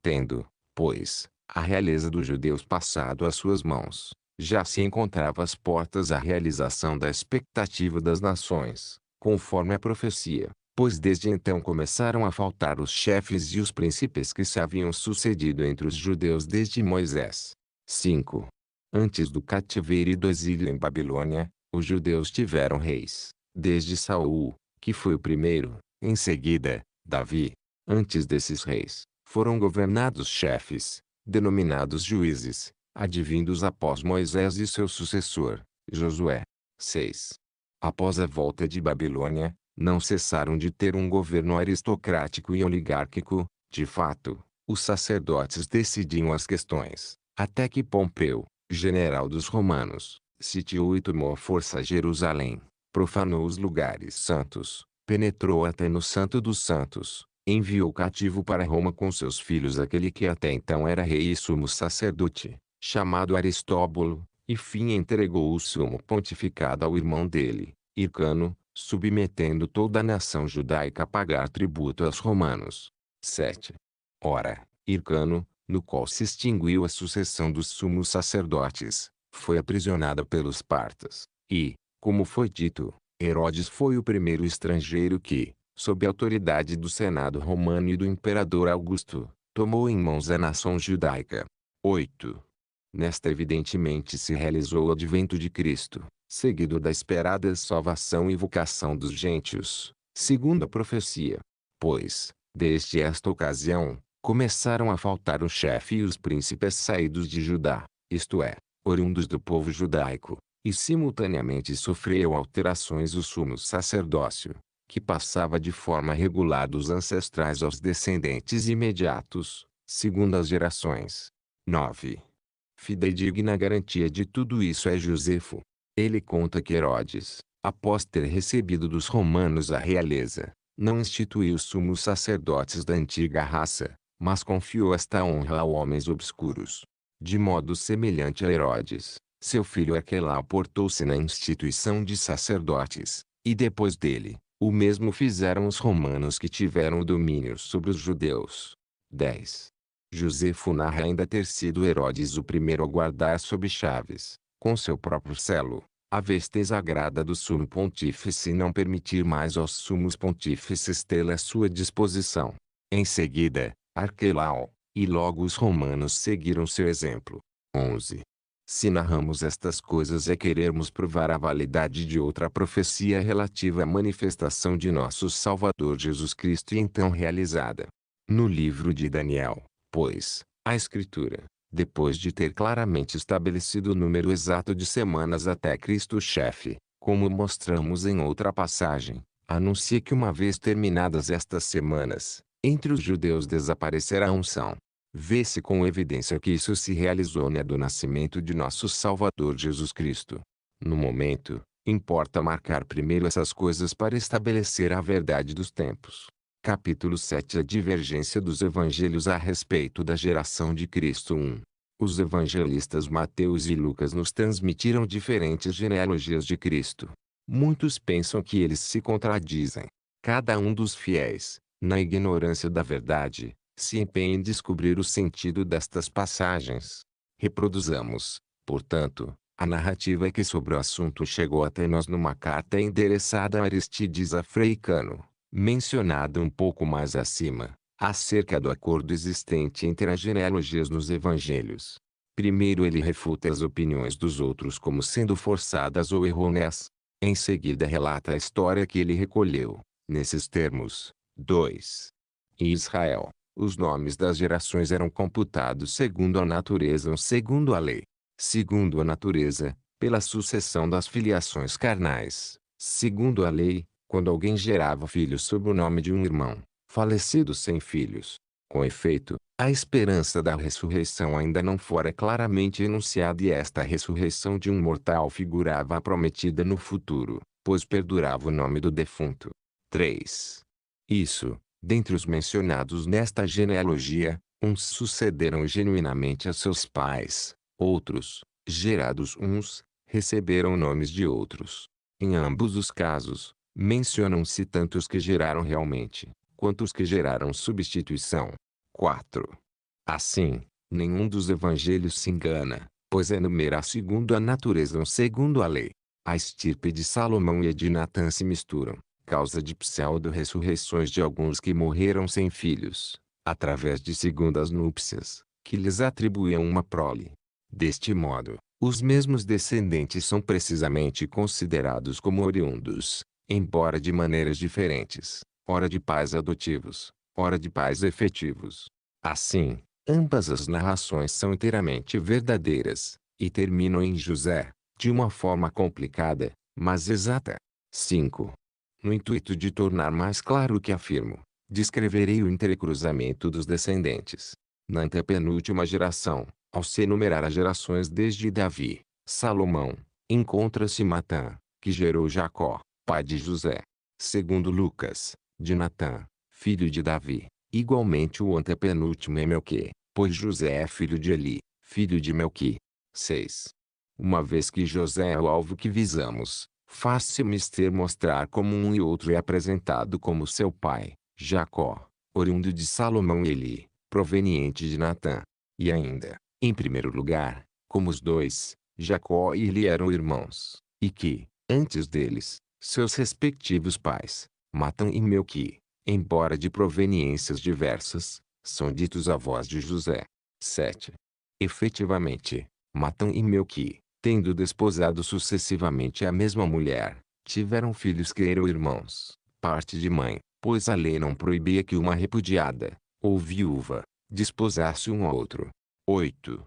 Tendo, pois, a realeza dos judeus passado às suas mãos, já se encontrava às portas a realização da expectativa das nações, conforme a profecia, pois desde então começaram a faltar os chefes e os príncipes que se haviam sucedido entre os judeus desde Moisés. 5. Antes do cativeiro e do exílio em Babilônia, os judeus tiveram reis, desde Saul, que foi o primeiro, em seguida, Davi. Antes desses reis, foram governados chefes, denominados juízes, advindos após Moisés e seu sucessor, Josué. 6. Após a volta de Babilônia, não cessaram de ter um governo aristocrático e oligárquico. De fato, os sacerdotes decidiam as questões, até que Pompeu, general dos romanos, sitiou e tomou à força Jerusalém, profanou os lugares santos, penetrou até no Santo dos Santos, enviou cativo para Roma com seus filhos aquele que até então era rei e sumo sacerdote, chamado Aristóbulo, e fim entregou o sumo pontificado ao irmão dele, Hircano, submetendo toda a nação judaica a pagar tributo aos romanos. 7. Ora, Hircano, no qual se extinguiu a sucessão dos sumos sacerdotes, foi aprisionada pelos partas, e, como foi dito, Herodes foi o primeiro estrangeiro que, sob a autoridade do Senado romano e do imperador Augusto, tomou em mãos a nação judaica. 8. Nesta evidentemente se realizou o advento de Cristo, seguido da esperada salvação e vocação dos gentios, segundo a profecia. Pois, desde esta ocasião, começaram a faltar o chefe e os príncipes saídos de Judá, isto é, oriundos do povo judaico, e simultaneamente sofreu alterações o sumo sacerdócio, que passava de forma regular dos ancestrais aos descendentes imediatos, segundo as gerações. 9. Fidedigna garantia de tudo isso é Josefo. Ele conta que Herodes, após ter recebido dos romanos a realeza, Não instituiu sumos sacerdotes da antiga raça, mas confiou esta honra a homens obscuros. De modo semelhante a Herodes, seu filho Arquelau portou-se na instituição de sacerdotes, e depois dele, o mesmo fizeram os romanos que tiveram o domínio sobre os judeus. 10. Josefo narra ainda ter sido Herodes o primeiro a guardar sob chaves, com seu próprio selo, a veste sagrada do sumo pontífice e não permitir mais aos sumos pontífices tê-la à sua disposição. Em seguida, Arquelau, e logo os romanos seguiram seu exemplo. 11. Se narramos estas coisas é querermos provar a validade de outra profecia relativa à manifestação de nosso Salvador Jesus Cristo e então realizada. No livro de Daniel, pois, a Escritura, depois de ter claramente estabelecido o número exato de semanas até Cristo chefe, como mostramos em outra passagem, anuncia que uma vez terminadas estas semanas, entre os judeus desaparecerá a unção. Vê-se com evidência que isso se realizou do nascimento de nosso Salvador Jesus Cristo. No momento, importa marcar primeiro essas coisas para estabelecer a verdade dos tempos. Capítulo 7. A divergência dos evangelhos a respeito da geração de Cristo. 1. Os evangelistas Mateus e Lucas nos transmitiram diferentes genealogias de Cristo. Muitos pensam que eles se contradizem. Cada um dos fiéis, na ignorância da verdade, se empenha em descobrir o sentido destas passagens. Reproduzamos, portanto, a narrativa que sobre o assunto chegou até nós numa carta endereçada a Aristides Africano, mencionada um pouco mais acima, acerca do acordo existente entre as genealogias nos evangelhos. Primeiro ele refuta as opiniões dos outros como sendo forçadas ou errôneas. Em seguida relata a história que ele recolheu, nesses termos. 2. Em Israel, os nomes das gerações eram computados segundo a natureza ou segundo a lei. Segundo a natureza, pela sucessão das filiações carnais. Segundo a lei, quando alguém gerava filhos sob o nome de um irmão, falecido sem filhos. Com efeito, a esperança da ressurreição ainda não fora claramente enunciada e esta ressurreição de um mortal figurava a prometida no futuro, pois perdurava o nome do defunto. 3. Isso, dentre os mencionados nesta genealogia, uns sucederam genuinamente a seus pais, outros, gerados uns, receberam nomes de outros. Em ambos os casos, mencionam-se tanto os que geraram realmente, quanto os que geraram substituição. 4. Assim, nenhum dos evangelhos se engana, pois enumera segundo a natureza ou segundo a lei. A estirpe de Salomão e a de Natã se misturam, causa de pseudo-ressurreições de alguns que morreram sem filhos, através de segundas núpcias, que lhes atribuíam uma prole. Deste modo, os mesmos descendentes são precisamente considerados como oriundos, embora de maneiras diferentes, ora de pais adotivos, ora de pais efetivos. Assim, ambas as narrações são inteiramente verdadeiras, e terminam em José, de uma forma complicada, mas exata. 5. No intuito de tornar mais claro o que afirmo, descreverei o entrecruzamento dos descendentes. Na antepenúltima geração, ao se enumerar as gerações desde Davi, Salomão, encontra-se Matã, que gerou Jacó, pai de José. Segundo Lucas, de Natã, filho de Davi. Igualmente o antepenúltimo é Melqui, pois José é filho de Eli, filho de Melqui. 6. Uma vez que José é o alvo que visamos, faz-se mister mostrar como um e outro é apresentado como seu pai, Jacó, oriundo de Salomão e Eli, proveniente de Natã. E ainda, em primeiro lugar, como os dois, Jacó e Eli eram irmãos, e que, antes deles, seus respectivos pais, Matã e Melqui, embora de proveniências diversas, são ditos avós de José. 7. Efetivamente, Matã e Melqui, tendo desposado sucessivamente a mesma mulher, tiveram filhos que eram irmãos, parte de mãe, pois a lei não proibia que uma repudiada, ou viúva, desposasse um ao outro. 8.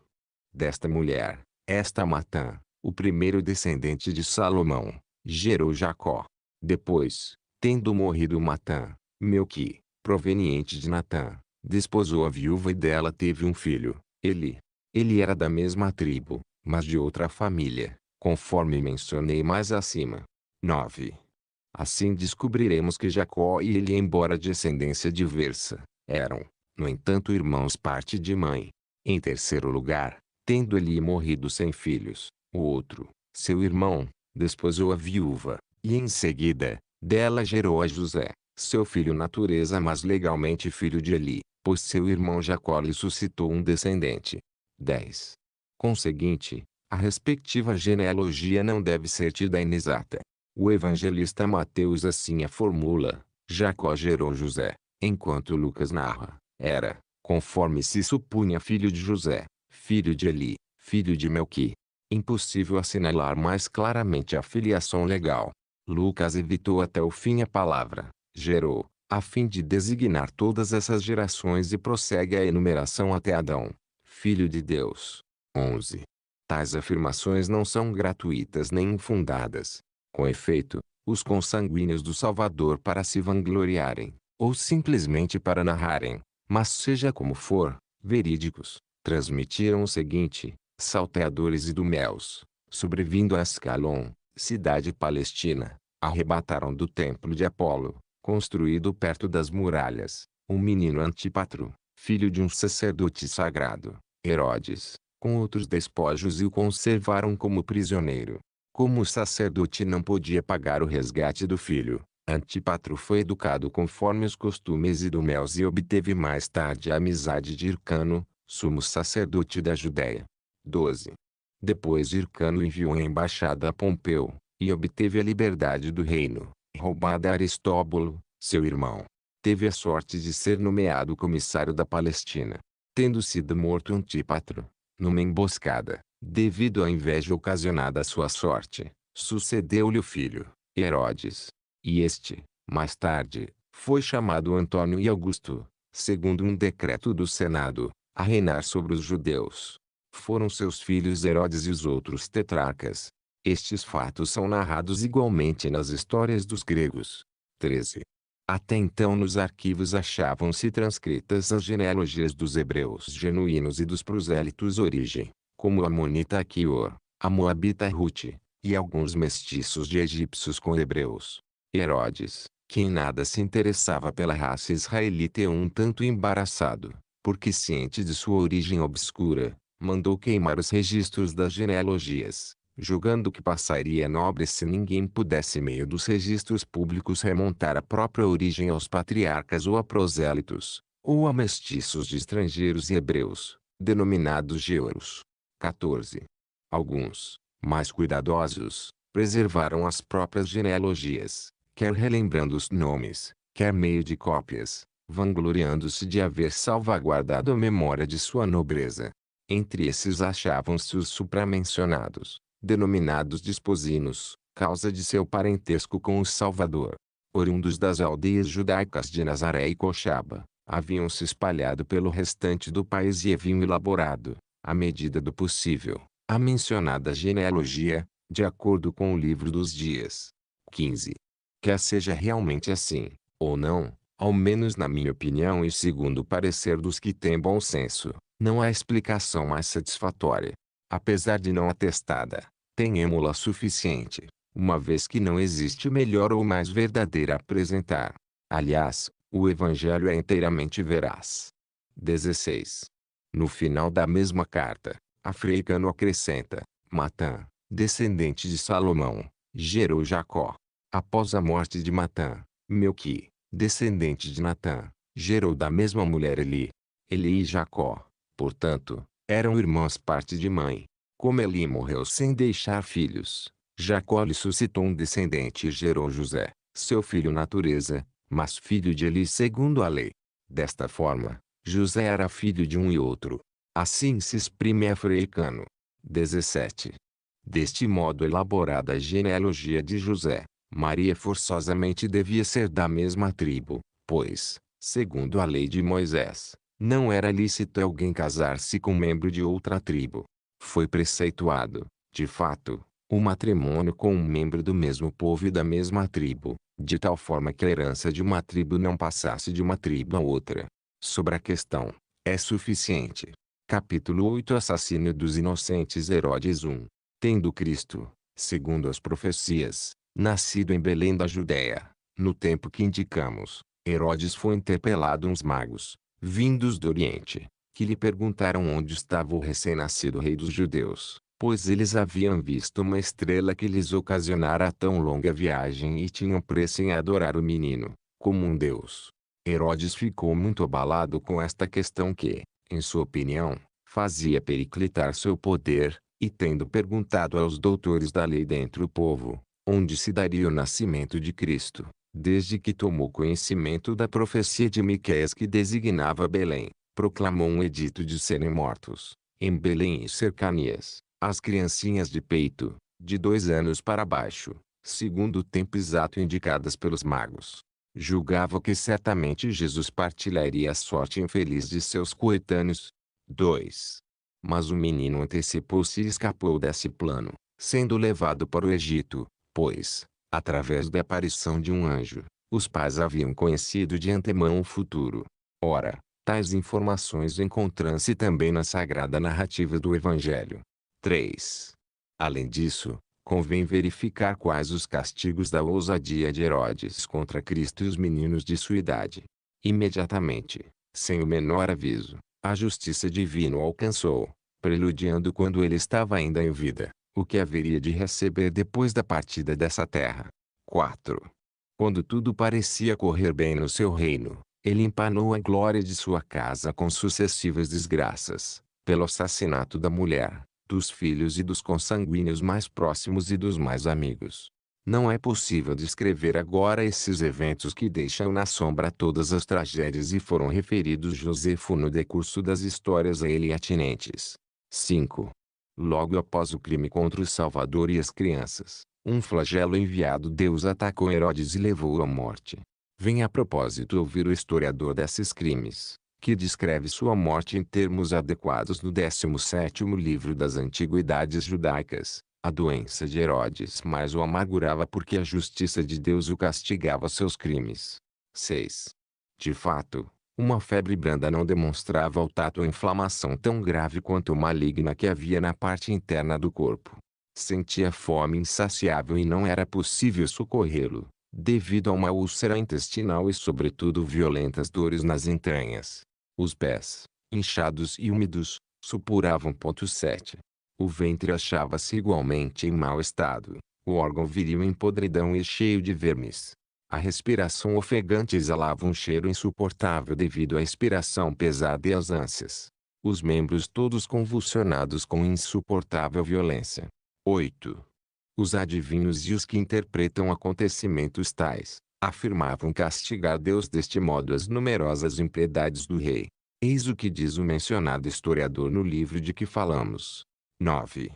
Desta mulher, esta Matã, o primeiro descendente de Salomão, gerou Jacó. Depois, tendo morrido Matã, Melqui, proveniente de Natã, desposou a viúva e dela teve um filho, Eli. Ele era da mesma tribo, mas de outra família, conforme mencionei mais acima. 9. Assim descobriremos que Jacó e ele, embora de descendência diversa, eram, no entanto, irmãos parte de mãe. Em terceiro lugar, tendo Eli morrido sem filhos, o outro, seu irmão, desposou a viúva, e em seguida, dela gerou a José, seu filho natureza mas legalmente filho de Eli, pois seu irmão Jacó lhe suscitou um descendente. 10. Conseguinte, a respectiva genealogia não deve ser tida inexata. O evangelista Mateus assim a formula: Jacó gerou José, enquanto Lucas narra, era, conforme se supunha, filho de José, filho de Eli, filho de Melqui. Impossível assinalar mais claramente a filiação legal. Lucas evitou até o fim a palavra gerou, a fim de designar todas essas gerações, e prossegue a enumeração até Adão, filho de Deus. 11. Tais afirmações não são gratuitas nem infundadas. Com efeito, os consanguíneos do Salvador, para se vangloriarem, ou simplesmente para narrarem, mas seja como for, verídicos, transmitiram o seguinte: salteadores idumeus, sobrevindo a Ascalon, cidade palestina, arrebataram do templo de Apolo, construído perto das muralhas, um menino Antípatro, filho de um sacerdote sagrado, Herodes, com outros despojos, e o conservaram como prisioneiro. Como o sacerdote não podia pagar o resgate do filho, Antípatro foi educado conforme os costumes idumeus e obteve mais tarde a amizade de Hircano, sumo sacerdote da Judéia. 12. Depois Hircano enviou a embaixada a Pompeu, e obteve a liberdade do reino, roubada a Aristóbulo, seu irmão. Teve a sorte de ser nomeado comissário da Palestina. Tendo sido morto Antípatro, numa emboscada, devido à inveja ocasionada à sua sorte, sucedeu-lhe o filho, Herodes. E este, mais tarde, foi chamado Antônio e Augusto, segundo um decreto do Senado, a reinar sobre os judeus. Foram seus filhos Herodes e os outros tetrarcas. Estes fatos são narrados igualmente nas histórias dos gregos. 13. Até então nos arquivos achavam-se transcritas as genealogias dos hebreus genuínos e dos prosélitos origem, como a Amonita Aquior, a Moabita Ruth, e alguns mestiços de egípcios com hebreus. Herodes, que em nada se interessava pela raça israelita e um tanto embaraçado, porque ciente de sua origem obscura, mandou queimar os registros das genealogias, julgando que passaria nobre se ninguém pudesse, meio dos registros públicos, remontar a própria origem aos patriarcas ou a prosélitos, ou a mestiços de estrangeiros e hebreus, denominados geuros. 14. Alguns, mais cuidadosos, preservaram as próprias genealogias, quer relembrando os nomes, quer meio de cópias, vangloriando-se de haver salvaguardado a memória de sua nobreza. Entre esses achavam-se os supramencionados, denominados desposinos, causa de seu parentesco com o Salvador. Oriundos das aldeias judaicas de Nazaré e Coxaba, haviam se espalhado pelo restante do país e haviam elaborado, à medida do possível, a mencionada genealogia, de acordo com o livro dos dias. 15. Quer seja realmente assim, ou não, ao menos na minha opinião e segundo o parecer dos que têm bom senso, não há explicação mais satisfatória. Apesar de não atestada, tenhamo-la suficiente, uma vez que não existe melhor ou mais verdadeira a apresentar. Aliás, o Evangelho é inteiramente veraz. 16. No final da mesma carta, Africano acrescenta: Matã, descendente de Salomão, gerou Jacó. Após a morte de Matã, Melqui, descendente de Natã, gerou da mesma mulher Eli. Eli e Jacó, portanto, eram irmãos parte de mãe. Como Eli morreu sem deixar filhos, Jacó lhe suscitou um descendente e gerou José, seu filho natureza, mas filho de Eli segundo a lei. Desta forma, José era filho de um e outro. Assim se exprime Africano. 17. Deste modo elaborada a genealogia de José, Maria forçosamente devia ser da mesma tribo, pois, segundo a lei de Moisés, não era lícito alguém casar-se com membro de outra tribo. Foi preceituado, de fato, o matrimônio com um membro do mesmo povo e da mesma tribo, de tal forma que a herança de uma tribo não passasse de uma tribo a outra. Sobre a questão, é suficiente. Capítulo 8 Assassínio dos inocentes Herodes 1. Tendo Cristo, segundo as profecias, Nascido em Belém da Judéia, no tempo que indicamos, Herodes foi interpelado uns magos, vindos do Oriente, que lhe perguntaram onde estava o recém-nascido rei dos judeus, pois eles haviam visto uma estrela que lhes ocasionara tão longa viagem e tinham pressa em adorar o menino, como um deus. Herodes ficou muito abalado com esta questão que, em sua opinião, fazia periclitar seu poder, e tendo perguntado aos doutores da lei dentre o povo, onde se daria o nascimento de Cristo, desde que tomou conhecimento da profecia de Miqueias que designava Belém, proclamou um edito de serem mortos, em Belém e cercanias, as criancinhas de peito, de 2 anos para baixo, segundo o tempo exato indicadas pelos magos. Julgava que certamente Jesus partilharia a sorte infeliz de seus coetâneos. 2. Mas o menino antecipou-se e escapou desse plano, sendo levado para o Egito, pois, através da aparição de um anjo, os pais haviam conhecido de antemão o futuro. Ora, tais informações encontram-se também na sagrada narrativa do Evangelho. 3. Além disso, convém verificar quais os castigos da ousadia de Herodes contra Cristo e os meninos de sua idade. Imediatamente, sem o menor aviso, a justiça divina o alcançou, preludiando quando ele estava ainda em vida, o que haveria de receber depois da partida dessa terra. 4. Quando tudo parecia correr bem no seu reino, ele empanou a glória de sua casa com sucessivas desgraças, pelo assassinato da mulher, dos filhos e dos consanguíneos mais próximos e dos mais amigos. Não é possível descrever agora esses eventos que deixam na sombra todas as tragédias e foram referidos Josefo no decurso das histórias a ele atinentes. 5. Logo após o crime contra o Salvador e as crianças, um flagelo enviado Deus atacou Herodes e levou-o à morte. Vem a propósito ouvir o historiador desses crimes, que descreve sua morte em termos adequados no 17º livro das Antiguidades Judaicas. A doença de Herodes mais o amargurava porque a justiça de Deus o castigava seus crimes. 6. De fato, uma febre branda não demonstrava ao tato a inflamação tão grave quanto maligna que havia na parte interna do corpo. Sentia fome insaciável e não era possível socorrê-lo, devido a uma úlcera intestinal e sobretudo violentas dores nas entranhas. Os pés, inchados e úmidos, supuravam. 7. O ventre achava-se igualmente em mau estado, o órgão viril em podridão e cheio de vermes. A respiração ofegante exalava um cheiro insuportável devido à expiração pesada e às ânsias. Os membros todos convulsionados com insuportável violência. 8. Os adivinhos e os que interpretam acontecimentos tais, afirmavam castigar Deus deste modo as numerosas impiedades do rei. Eis o que diz o mencionado historiador no livro de que falamos. 9.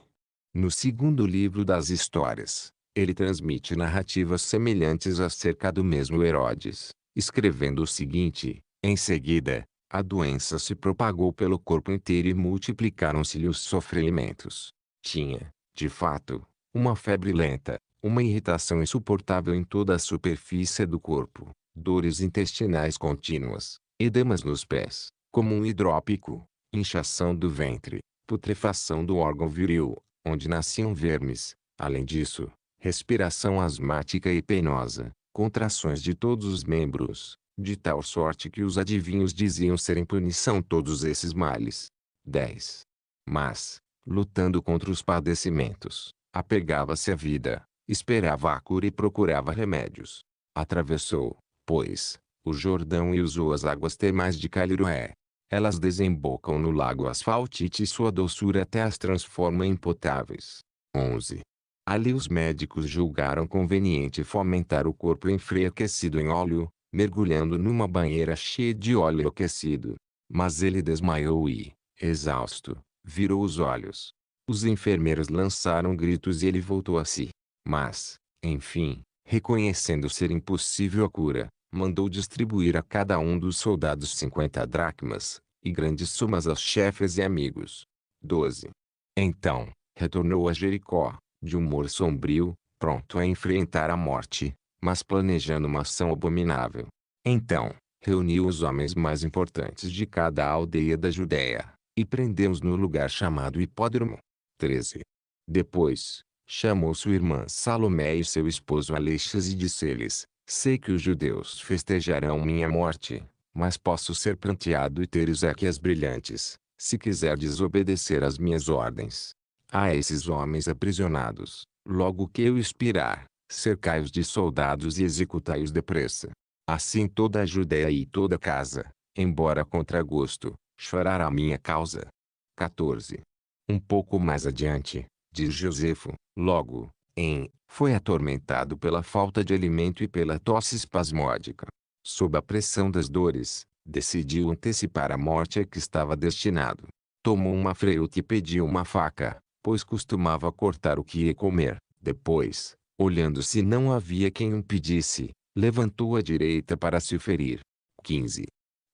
No segundo livro das histórias, ele transmite narrativas semelhantes acerca do mesmo Herodes, escrevendo o seguinte: em seguida, a doença se propagou pelo corpo inteiro e multiplicaram-se-lhe os sofrimentos. Tinha, de fato, uma febre lenta, uma irritação insuportável em toda a superfície do corpo, dores intestinais contínuas, edemas nos pés, como um hidrópico, inchação do ventre, putrefação do órgão viril, onde nasciam vermes. Além disso, respiração asmática e penosa, contrações de todos os membros, de tal sorte que os adivinhos diziam serem punição todos esses males. 10. Mas, lutando contra os padecimentos, apegava-se à vida, esperava a cura e procurava remédios. Atravessou, pois, o Jordão e usou as águas termais de Caliloé. Elas desembocam no lago Asfaltite e sua doçura até as transforma em potáveis. 11. Ali os médicos julgaram conveniente fomentar o corpo enfraquecido em óleo, mergulhando numa banheira cheia de óleo aquecido. Mas ele desmaiou e, exausto, virou os olhos. Os enfermeiros lançaram gritos e ele voltou a si. Mas, enfim, reconhecendo ser impossível a cura, mandou distribuir a cada um dos soldados 50 dracmas, e grandes somas aos chefes e amigos. 12. Então, retornou a Jericó, de humor sombrio, pronto a enfrentar a morte, mas planejando uma ação abominável. Então, reuniu os homens mais importantes de cada aldeia da Judéia, e prendeu-os no lugar chamado Hipódromo. 13. Depois, chamou sua irmã Salomé e seu esposo Aleixas e disse-lhes: sei que os judeus festejarão minha morte, mas posso ser pranteado e ter Ezequias brilhantes, se quiserdes obedecer às minhas ordens. A esses homens aprisionados, logo que eu expirar, cercai-os de soldados e executai-os depressa. Assim toda a Judéia e toda a casa, embora contra gosto, chorará a minha causa. 14. Um pouco mais adiante, diz Josefo, logo, foi atormentado pela falta de alimento e pela tosse espasmódica. Sob a pressão das dores, decidiu antecipar a morte a que estava destinado. Tomou uma freuta e pediu uma faca, pois costumava cortar o que ia comer. Depois, olhando se não havia quem o pedisse, levantou a direita para se ferir. 15.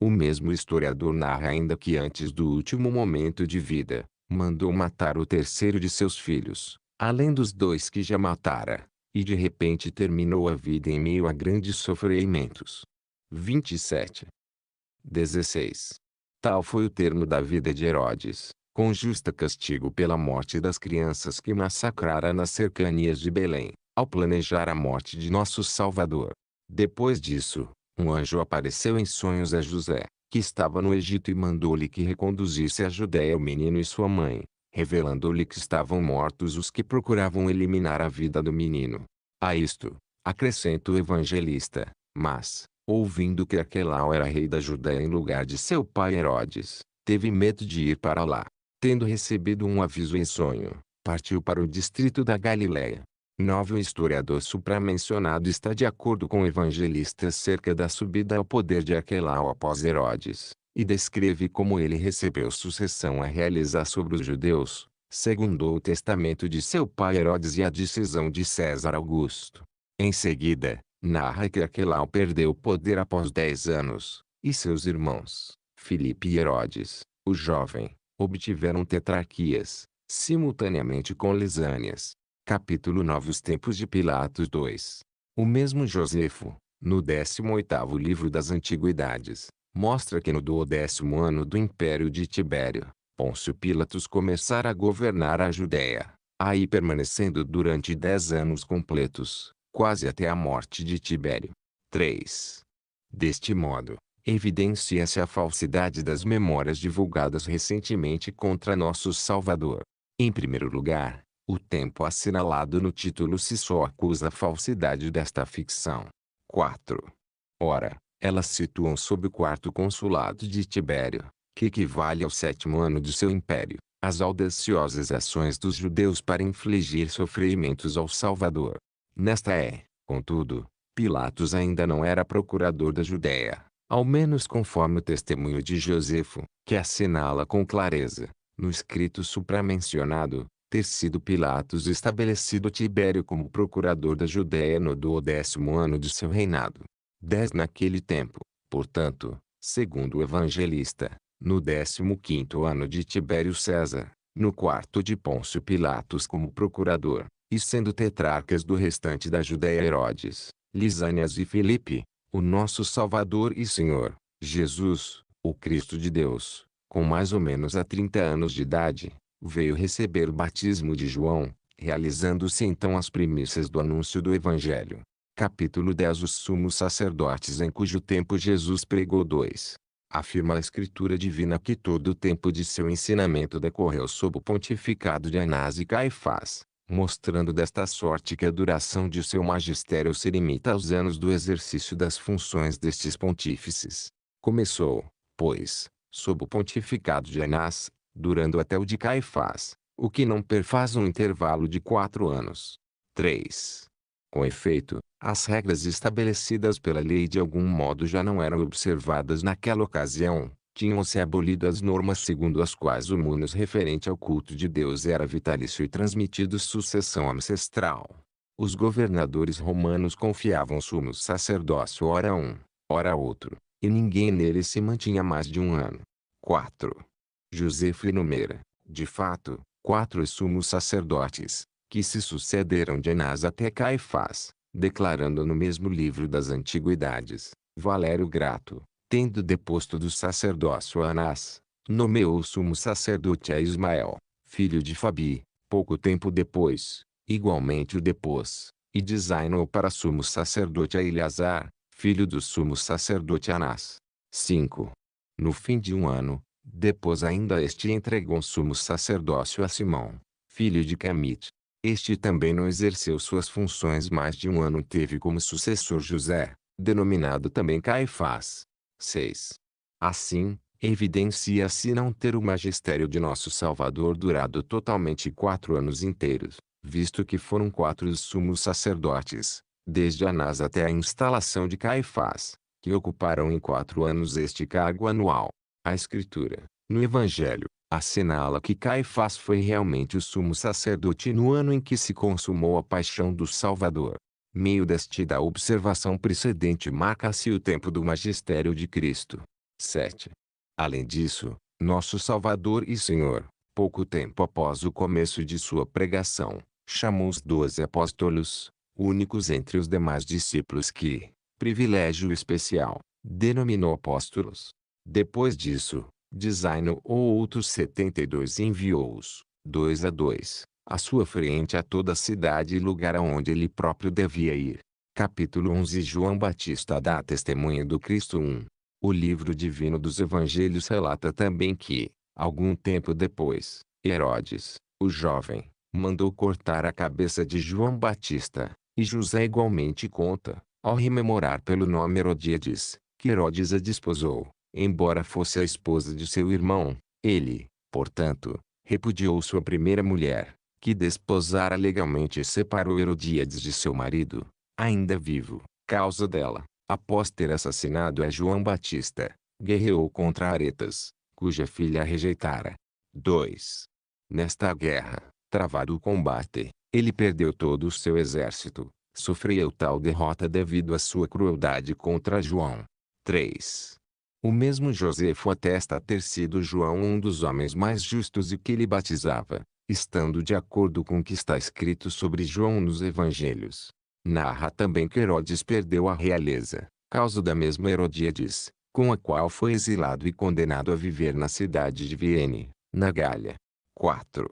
O mesmo historiador narra ainda que antes do último momento de vida, mandou matar o terceiro de seus filhos, além dos dois que já matara, e de repente terminou a vida em meio a grandes sofrimentos. 27. 16. Tal foi o termo da vida de Herodes, com justa castigo pela morte das crianças que massacrara nas cercanias de Belém, ao planejar a morte de nosso Salvador. Depois disso, um anjo apareceu em sonhos a José, que estava no Egito, e mandou-lhe que reconduzisse à Judéia o menino e sua mãe, revelando-lhe que estavam mortos os que procuravam eliminar a vida do menino. A isto, acrescenta o evangelista, mas, ouvindo que Arquelau era rei da Judéia em lugar de seu pai Herodes, teve medo de ir para lá. Tendo recebido um aviso em sonho, partiu para o distrito da Galiléia. 9. O historiador supramencionado está de acordo com o evangelista acerca da subida ao poder de Arquelau após Herodes, e descreve como ele recebeu sucessão a realizar sobre os judeus, segundo o testamento de seu pai Herodes e a decisão de César Augusto. Em seguida, narra que Arquelau perdeu o poder após 10 anos, e seus irmãos, Filipe e Herodes, o jovem, obtiveram tetrarquias, simultaneamente com Lisânias. Capítulo 9. Os tempos de Pilatos 2. O mesmo Josefo, no 18º livro das Antiguidades, mostra que no 12º ano do império de Tibério, Pôncio Pilatos começara a governar a Judéia, aí permanecendo durante 10 anos completos, quase até a morte de Tibério. 3. Deste modo, evidencia-se a falsidade das memórias divulgadas recentemente contra nosso Salvador. Em primeiro lugar, o tempo assinalado no título se só acusa a falsidade desta ficção. 4. Ora, elas situam sob o 4º consulado de Tibério, que equivale ao 7º ano de seu império, as audaciosas ações dos judeus para infligir sofrimentos ao Salvador. Nesta contudo, Pilatos ainda não era procurador da Judéia, ao menos conforme o testemunho de Josefo, que assinala com clareza, no escrito supramencionado, ter sido Pilatos estabelecido Tibério como procurador da Judéia no 12º ano de seu reinado. 10. Naquele tempo, portanto, segundo o evangelista, no 15º ano de Tibério César, no 4º de Pôncio Pilatos como procurador, e sendo tetrarcas do restante da Judéia Herodes, Lisânias e Filipe, o nosso Salvador e Senhor, Jesus, o Cristo de Deus, com mais ou menos a 30 anos de idade, veio receber o batismo de João, realizando-se então as primícias do anúncio do Evangelho. Capítulo 10. Os sumos sacerdotes em cujo tempo Jesus pregou 2. Afirma a Escritura Divina que todo o tempo de seu ensinamento decorreu sob o pontificado de Anás e Caifás, mostrando desta sorte que a duração de seu magistério se limita aos anos do exercício das funções destes pontífices. Começou, pois, sob o pontificado de Anás, durando até o de Caifás, o que não perfaz um intervalo de 4 anos. 3. Com efeito, as regras estabelecidas pela lei de algum modo já não eram observadas naquela ocasião, tinham-se abolido as normas segundo as quais o munus referente ao culto de Deus era vitalício e transmitido sucessão ancestral. Os governadores romanos confiavam sumo sacerdócio ora um, ora outro, e ninguém nele se mantinha mais de 1 ano. 4. Josefo enumera, de fato, 4 sumos sacerdotes, que se sucederam de Anás até Caifás, declarando no mesmo livro das Antiguidades, Valério Grato, tendo deposto do sacerdócio a Anás, nomeou o sumo sacerdote a Ismael, filho de Fabi, pouco tempo depois, Igualmente o depôs, e designou para sumo sacerdote a Eleazar, filho do sumo sacerdote Anás. 5. No fim de um ano, depois ainda este entregou o sumo sacerdócio a Simão, filho de Camite. Este também não exerceu suas funções mais de um ano e teve como sucessor José, denominado também Caifás. 6. Assim, evidencia-se não ter o magistério de nosso Salvador durado totalmente 4 anos inteiros, visto que foram 4 os sumos sacerdotes, desde Anás até a instalação de Caifás, que ocuparam em 4 anos este cargo anual. A Escritura, no Evangelho, assinala que Caifás foi realmente o sumo sacerdote no ano em que se consumou a paixão do Salvador. Meio deste da observação precedente marca-se o tempo do magistério de Cristo. 7. Além disso, nosso Salvador e Senhor, pouco tempo após o começo de sua pregação, chamou os 12 apóstolos, únicos entre os demais discípulos que, privilégio especial, denominou apóstolos. Depois disso, designou outros 72 e enviou-os, 2 a 2, à sua frente a toda a cidade e lugar aonde ele próprio devia ir. Capítulo 11. João Batista dá testemunho do Cristo 1. O livro divino dos Evangelhos relata também que, algum tempo depois, Herodes, o jovem, mandou cortar a cabeça de João Batista, e José igualmente conta, ao rememorar pelo nome Herodíades, que Herodes a desposou, embora fosse a esposa de seu irmão. Ele, portanto, repudiou sua primeira mulher, que desposara legalmente e separou Herodíades de seu marido, ainda vivo, causa dela. Após ter assassinado a João Batista, guerreou contra Aretas, cuja filha rejeitara. 2. Nesta guerra, travado o combate, ele perdeu todo o seu exército, sofreu tal derrota devido à sua crueldade contra João. 3. O mesmo Josefo atesta ter sido João um dos homens mais justos e que ele batizava, estando de acordo com o que está escrito sobre João nos Evangelhos. Narra também que Herodes perdeu a realeza, causa da mesma Herodíades, com a qual foi exilado e condenado a viver na cidade de Vienne, na Gália. 4.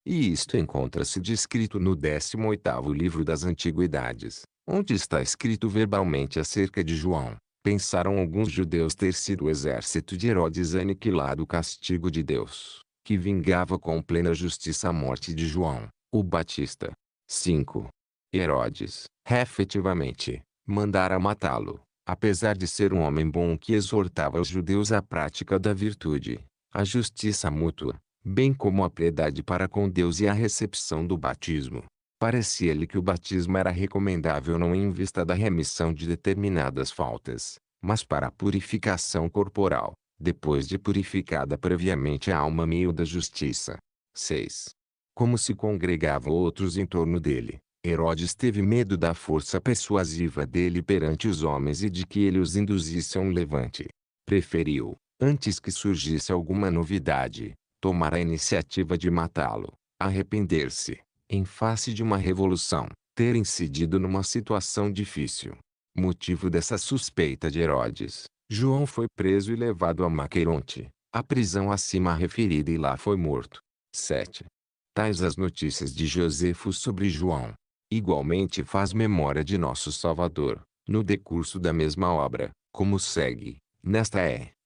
E isto encontra-se descrito no 18º livro das Antiguidades, onde está escrito verbalmente acerca de João. Pensaram alguns judeus ter sido o exército de Herodes aniquilado o castigo de Deus, que vingava com plena justiça a morte de João, o Batista. 5. Herodes, efetivamente, mandara matá-lo, apesar de ser um homem bom que exortava os judeus à prática da virtude, à justiça mútua, bem como à piedade para com Deus e à recepção do batismo. Parecia-lhe que o batismo era recomendável não em vista da remissão de determinadas faltas, mas para a purificação corporal, depois de purificada previamente a alma meio da justiça. 6. Como se congregavam outros em torno dele, Herodes teve medo da força persuasiva dele perante os homens e de que ele os induzisse a um levante. Preferiu, antes que surgisse alguma novidade, tomar a iniciativa de matá-lo, arrepender-se, em face de uma revolução, ter incidido numa situação difícil. Motivo dessa suspeita de Herodes, João foi preso e levado a Maqueronte, a prisão acima referida, e lá foi morto. 7. Tais as notícias de Josefo sobre João. Igualmente faz memória de nosso Salvador, no decurso da mesma obra, como segue. Nesta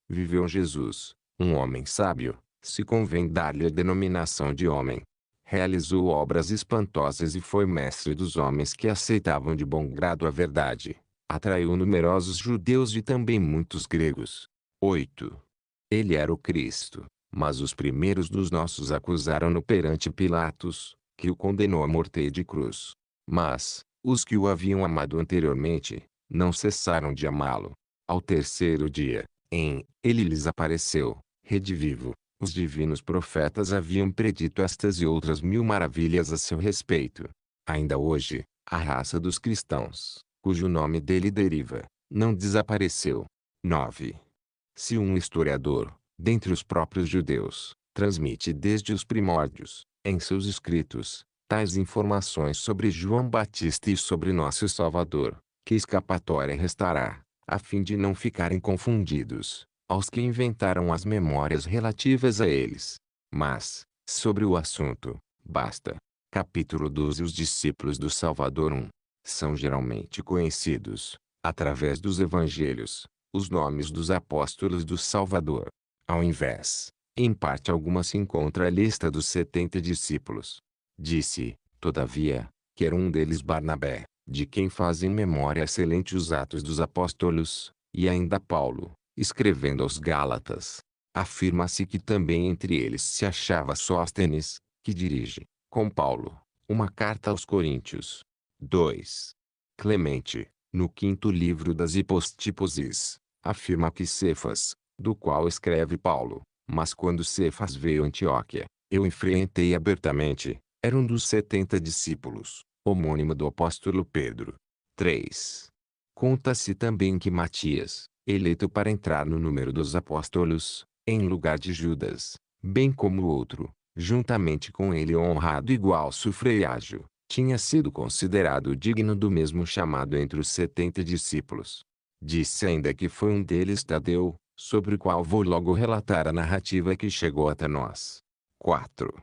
viveu Jesus, um homem sábio, se convém dar-lhe a denominação de homem. Realizou obras espantosas e foi mestre dos homens que aceitavam de bom grado a verdade. Atraiu numerosos judeus e também muitos gregos. 8. Ele era o Cristo, mas os primeiros dos nossos acusaram-no perante Pilatos, que o condenou à morte de cruz. Mas, os que o haviam amado anteriormente, não cessaram de amá-lo. Ao terceiro dia, ele lhes apareceu, redivivo. Os divinos profetas haviam predito estas e outras 1000 maravilhas a seu respeito. Ainda hoje, a raça dos cristãos, cujo nome dele deriva, não desapareceu. 9. Se um historiador, dentre os próprios judeus, transmite desde os primórdios, em seus escritos, tais informações sobre João Batista e sobre nosso Salvador, que escapatória restará, a fim de não ficarem confundidos, aos que inventaram as memórias relativas a eles. Mas, sobre o assunto, basta Capítulo 12. Os discípulos do Salvador 1. São geralmente conhecidos, através dos evangelhos, os nomes dos apóstolos do Salvador. Ao invés, em parte alguma se encontra a lista dos 70 discípulos. Disse, todavia, que era um deles Barnabé, de quem fazem memória excelente os Atos dos Apóstolos, e ainda Paulo, escrevendo aos Gálatas. Afirma-se que também entre eles se achava Sóstenes, que dirige, com Paulo, uma carta aos Coríntios. 2. Clemente, no quinto livro das Hipóstiposes, afirma que Cefas, do qual escreve Paulo, mas quando Cefas veio a Antioquia, eu enfrentei abertamente, era um dos 70 discípulos, homônimo do apóstolo Pedro. 3. Conta-se também que Matias, eleito para entrar no número dos apóstolos, em lugar de Judas, bem como o outro, juntamente com ele honrado igual sufragágio, tinha sido considerado digno do mesmo chamado entre os 70 discípulos. Disse ainda que foi um deles Tadeu, sobre o qual vou logo relatar a narrativa que chegou até nós. 4.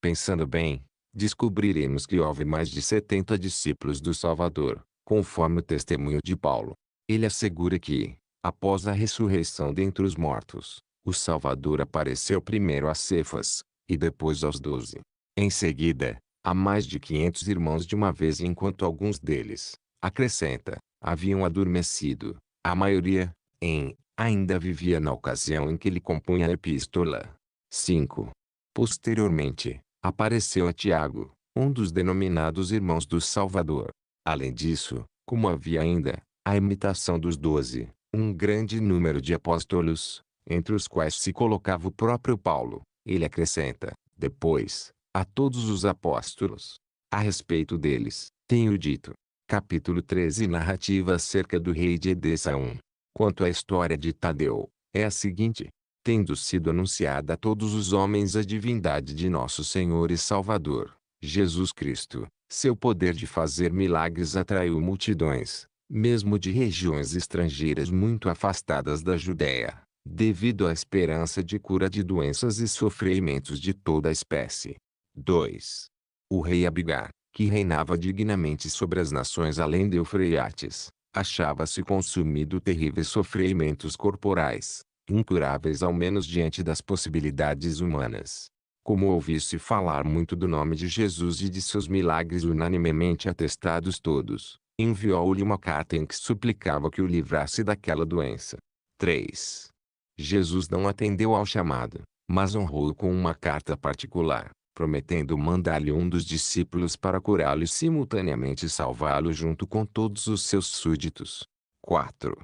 Pensando bem, descobriremos que houve mais de 70 discípulos do Salvador, conforme o testemunho de Paulo. Ele assegura que, após a ressurreição dentre os mortos, o Salvador apareceu primeiro a Cefas, e depois aos 12. Em seguida, a mais de 500 irmãos de uma vez, enquanto alguns deles, acrescenta, haviam adormecido. A maioria, ainda vivia na ocasião em que ele compunha a epístola. 5. Posteriormente, apareceu a Tiago, um dos denominados irmãos do Salvador. Além disso, como havia ainda, a imitação dos 12, um grande número de apóstolos, entre os quais se colocava o próprio Paulo, ele acrescenta, depois, a todos os apóstolos. A respeito deles, tenho dito. Capítulo 13. Narrativa acerca do rei de Edessa 1. Quanto à história de Tadeu, é a seguinte. Tendo sido anunciada a todos os homens a divindade de nosso Senhor e Salvador, Jesus Cristo, seu poder de fazer milagres atraiu multidões, mesmo de regiões estrangeiras muito afastadas da Judéia, devido à esperança de cura de doenças e sofrimentos de toda a espécie. 2. O rei Abigar, que reinava dignamente sobre as nações além de Eufrates, achava-se consumido terríveis sofrimentos corporais, incuráveis ao menos diante das possibilidades humanas. Como ouvisse falar muito do nome de Jesus e de seus milagres unanimemente atestados todos, enviou-lhe uma carta em que suplicava que o livrasse daquela doença. 3. Jesus não atendeu ao chamado, mas honrou-o com uma carta particular, prometendo mandar-lhe um dos discípulos para curá-lo e simultaneamente salvá-lo junto com todos os seus súditos. 4.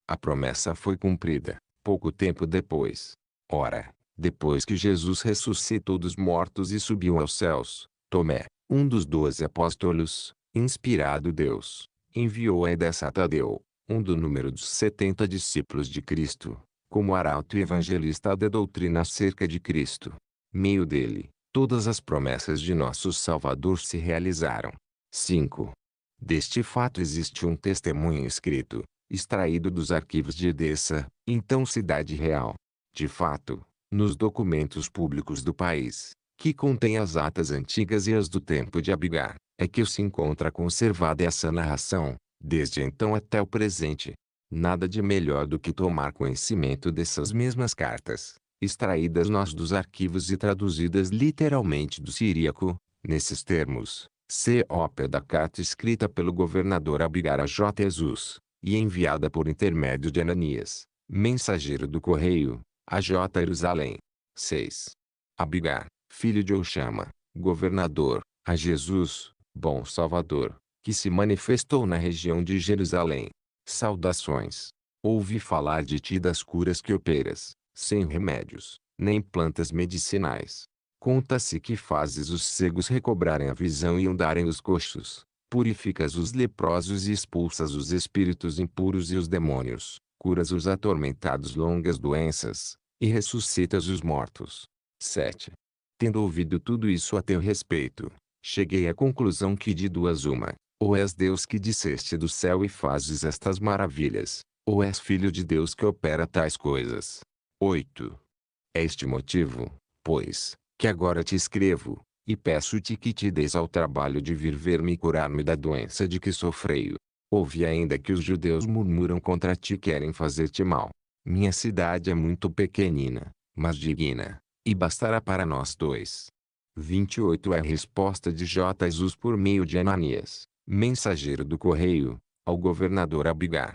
A promessa foi cumprida, pouco tempo depois. Ora, depois que Jesus ressuscitou dos mortos e subiu aos céus, Tomé, um dos 12 apóstolos, inspirado Deus, enviou a Edessa a Tadeu, um do número dos 70 discípulos de Cristo, como arauto e evangelista da doutrina acerca de Cristo. Meio dele, todas as promessas de nosso Salvador se realizaram. 5. Deste fato existe um testemunho escrito, extraído dos arquivos de Edessa, então cidade real. De fato, nos documentos públicos do país, que contém as atas antigas e as do tempo de Abigar, é que se encontra conservada essa narração, desde então até o presente. Nada de melhor do que tomar conhecimento dessas mesmas cartas, extraídas nós dos arquivos e traduzidas literalmente do siríaco, nesses termos, cópia da carta escrita pelo governador Abigar a J. Jesus, e enviada por intermédio de Ananias, mensageiro do correio, a J. Jerusalém. 6. Abigar, filho de Elchama, governador, a Jesus, bom Salvador, que se manifestou na região de Jerusalém. Saudações. Ouvi falar de ti das curas que operas, sem remédios, nem plantas medicinais. Conta-se que fazes os cegos recobrarem a visão e andarem os coxos, purificas os leprosos e expulsas os espíritos impuros e os demônios, curas os atormentados longas doenças, e ressuscitas os mortos. 7. Tendo ouvido tudo isso a teu respeito, cheguei à conclusão que de duas uma, ou és Deus que desceste do céu e fazes estas maravilhas, ou és filho de Deus que opera tais coisas. 8. É este motivo, pois, que agora te escrevo, e peço-te que te des ao trabalho de vir ver-me e curar-me da doença de que sofreio. Ouvi ainda que os judeus murmuram contra ti e querem fazer-te mal. Minha cidade é muito pequenina, mas digna, e bastará para nós dois. 28 É a resposta de Jesus por meio de Ananias, mensageiro do correio, ao governador Abigar.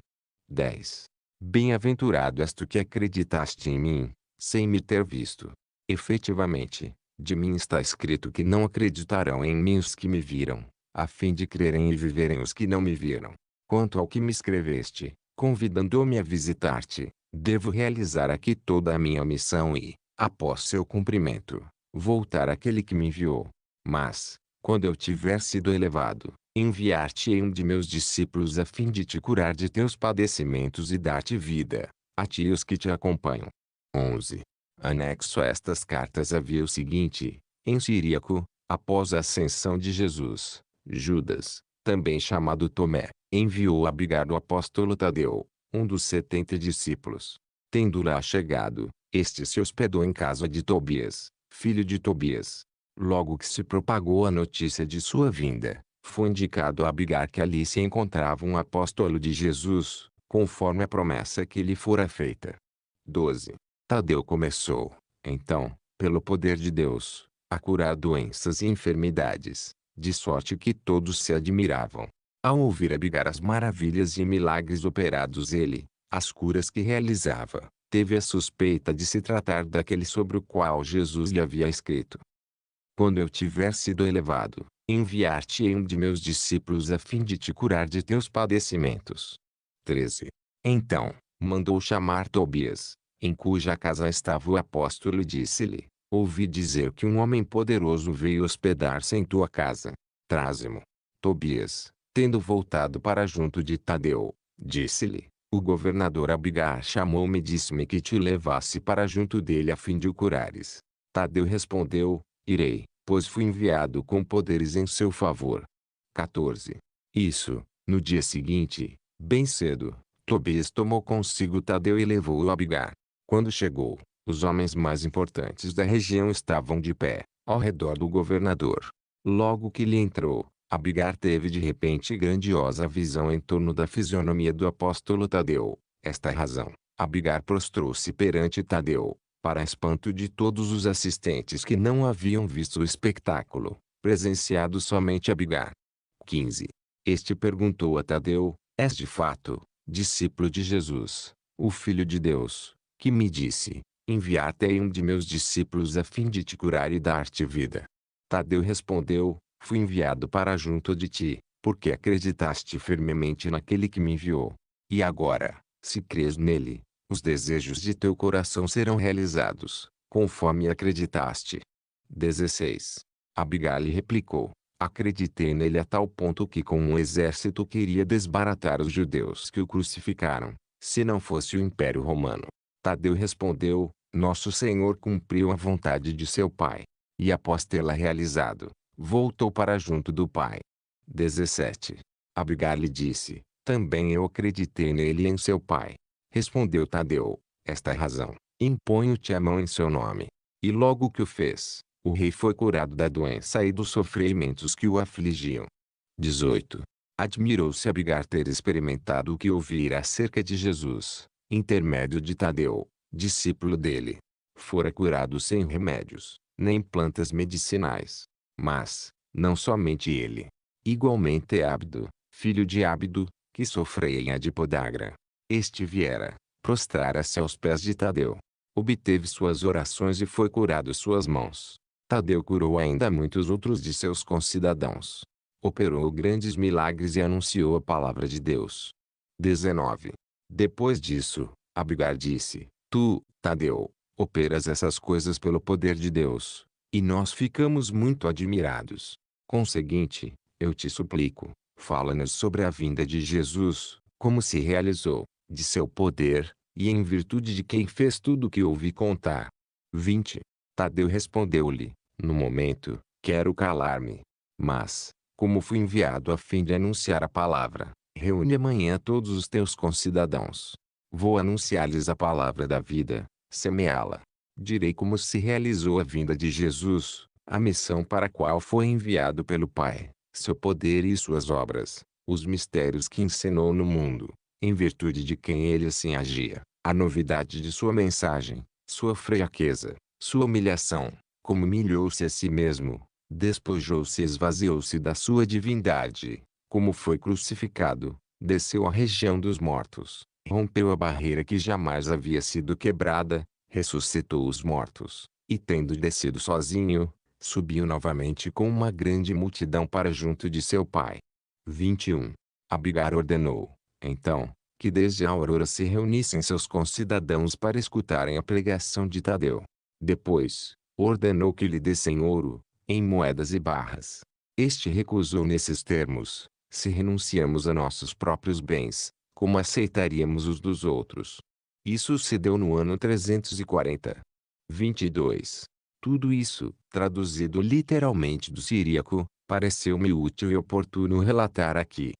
10. Bem-aventurado és tu que acreditaste em mim, sem me ter visto. Efetivamente, de mim está escrito que não acreditarão em mim os que me viram, a fim de crerem e viverem os que não me viram. Quanto ao que me escreveste, convidando-me a visitar-te, devo realizar aqui toda a minha missão e, após seu cumprimento, voltar àquele que me enviou. Mas, quando eu tiver sido elevado, enviar-te-ei um de meus discípulos a fim de te curar de teus padecimentos e dar-te vida, a ti e os que te acompanham. 11. Anexo a estas cartas havia o seguinte: em Ciríaco, após a ascensão de Jesus, Judas, também chamado Tomé, enviou a abrigar o apóstolo Tadeu, um dos 70 discípulos. Tendo lá chegado, este se hospedou em casa de Tobias, filho de Tobias. Logo que se propagou a notícia de sua vinda, foi indicado a Abigar que ali se encontrava um apóstolo de Jesus, conforme a promessa que lhe fora feita. 12. Tadeu começou, então, pelo poder de Deus, a curar doenças e enfermidades, de sorte que todos se admiravam. Ao ouvir Abigar as maravilhas e milagres operados ele, as curas que realizava, teve a suspeita de se tratar daquele sobre o qual Jesus lhe havia escrito: quando eu tiver sido elevado, enviar-te-ei um de meus discípulos a fim de te curar de teus padecimentos. 13. Então, mandou chamar Tobias, em cuja casa estava o apóstolo e disse-lhe: ouvi dizer que um homem poderoso veio hospedar-se em tua casa. Traze-mo. Tobias, tendo voltado para junto de Tadeu, disse-lhe: o governador Abigar chamou-me e disse-me que te levasse para junto dele a fim de o curares. Tadeu respondeu: irei, pois fui enviado com poderes em seu favor. 14. Isso, no dia seguinte, bem cedo, Tobias tomou consigo Tadeu e levou-o a Abigar. Quando chegou, os homens mais importantes da região estavam de pé, ao redor do governador. Logo que ele entrou, Abigar teve de repente grandiosa visão em torno da fisionomia do apóstolo Tadeu. Esta razão, Abigar prostrou-se perante Tadeu, para espanto de todos os assistentes que não haviam visto o espetáculo, presenciado somente Abigar. 15. Este perguntou a Tadeu: és de fato, discípulo de Jesus, o Filho de Deus, que me disse: enviar-te-ei um de meus discípulos a fim de te curar e dar-te vida? Tadeu respondeu: fui enviado para junto de ti, porque acreditaste firmemente naquele que me enviou. E agora, se crês nele, os desejos de teu coração serão realizados, conforme acreditaste. 16. Abigar lhe replicou: acreditei nele a tal ponto que com um exército queria desbaratar os judeus que o crucificaram, se não fosse o Império Romano. Tadeu respondeu: nosso Senhor cumpriu a vontade de seu pai, e após tê-la realizado, voltou para junto do pai. 17. Abigar lhe disse: também eu acreditei nele e em seu pai. Respondeu Tadeu: esta é a razão, imponho-te a mão em seu nome. E logo que o fez, o rei foi curado da doença e dos sofrimentos que o afligiam. 18. Admirou-se Abigar ter experimentado o que ouvira acerca de Jesus, intermédio de Tadeu, discípulo dele. Fora curado sem remédios, nem plantas medicinais. Mas, não somente ele. Igualmente Abdo, filho de Abdo, que sofria em Adipodagra. Este viera, prostrar-se aos pés de Tadeu. Obteve suas orações e foi curado suas mãos. Tadeu curou ainda muitos outros de seus concidadãos. Operou grandes milagres e anunciou a palavra de Deus. 19. Depois disso, Abigar disse: tu, Tadeu, operas essas coisas pelo poder de Deus, e nós ficamos muito admirados. Conseguinte, eu te suplico, fala-nos sobre a vinda de Jesus, como se realizou, de seu poder, e em virtude de quem fez tudo o que ouvi contar. 20. Tadeu respondeu-lhe: no momento, quero calar-me. Mas, como fui enviado a fim de anunciar a palavra, reúne amanhã todos os teus concidadãos. Vou anunciar-lhes a palavra da vida, semeá-la. Direi como se realizou a vinda de Jesus, a missão para a qual foi enviado pelo Pai, seu poder e suas obras, os mistérios que ensinou no mundo, em virtude de quem ele assim agia, a novidade de sua mensagem, sua fraqueza, sua humilhação, como humilhou-se a si mesmo, despojou-se e esvaziou-se da sua divindade, como foi crucificado, desceu à região dos mortos, rompeu a barreira que jamais havia sido quebrada, ressuscitou os mortos, e tendo descido sozinho, subiu novamente com uma grande multidão para junto de seu Pai. 21. Abigar ordenou, então, que desde a aurora se reunissem seus concidadãos para escutarem a pregação de Tadeu. Depois, ordenou que lhe dessem ouro, em moedas e barras. Este recusou nesses termos: se renunciamos a nossos próprios bens, como aceitaríamos os dos outros? Isso se deu no ano 340. 22. Tudo isso, traduzido literalmente do siríaco, pareceu-me útil e oportuno relatar aqui.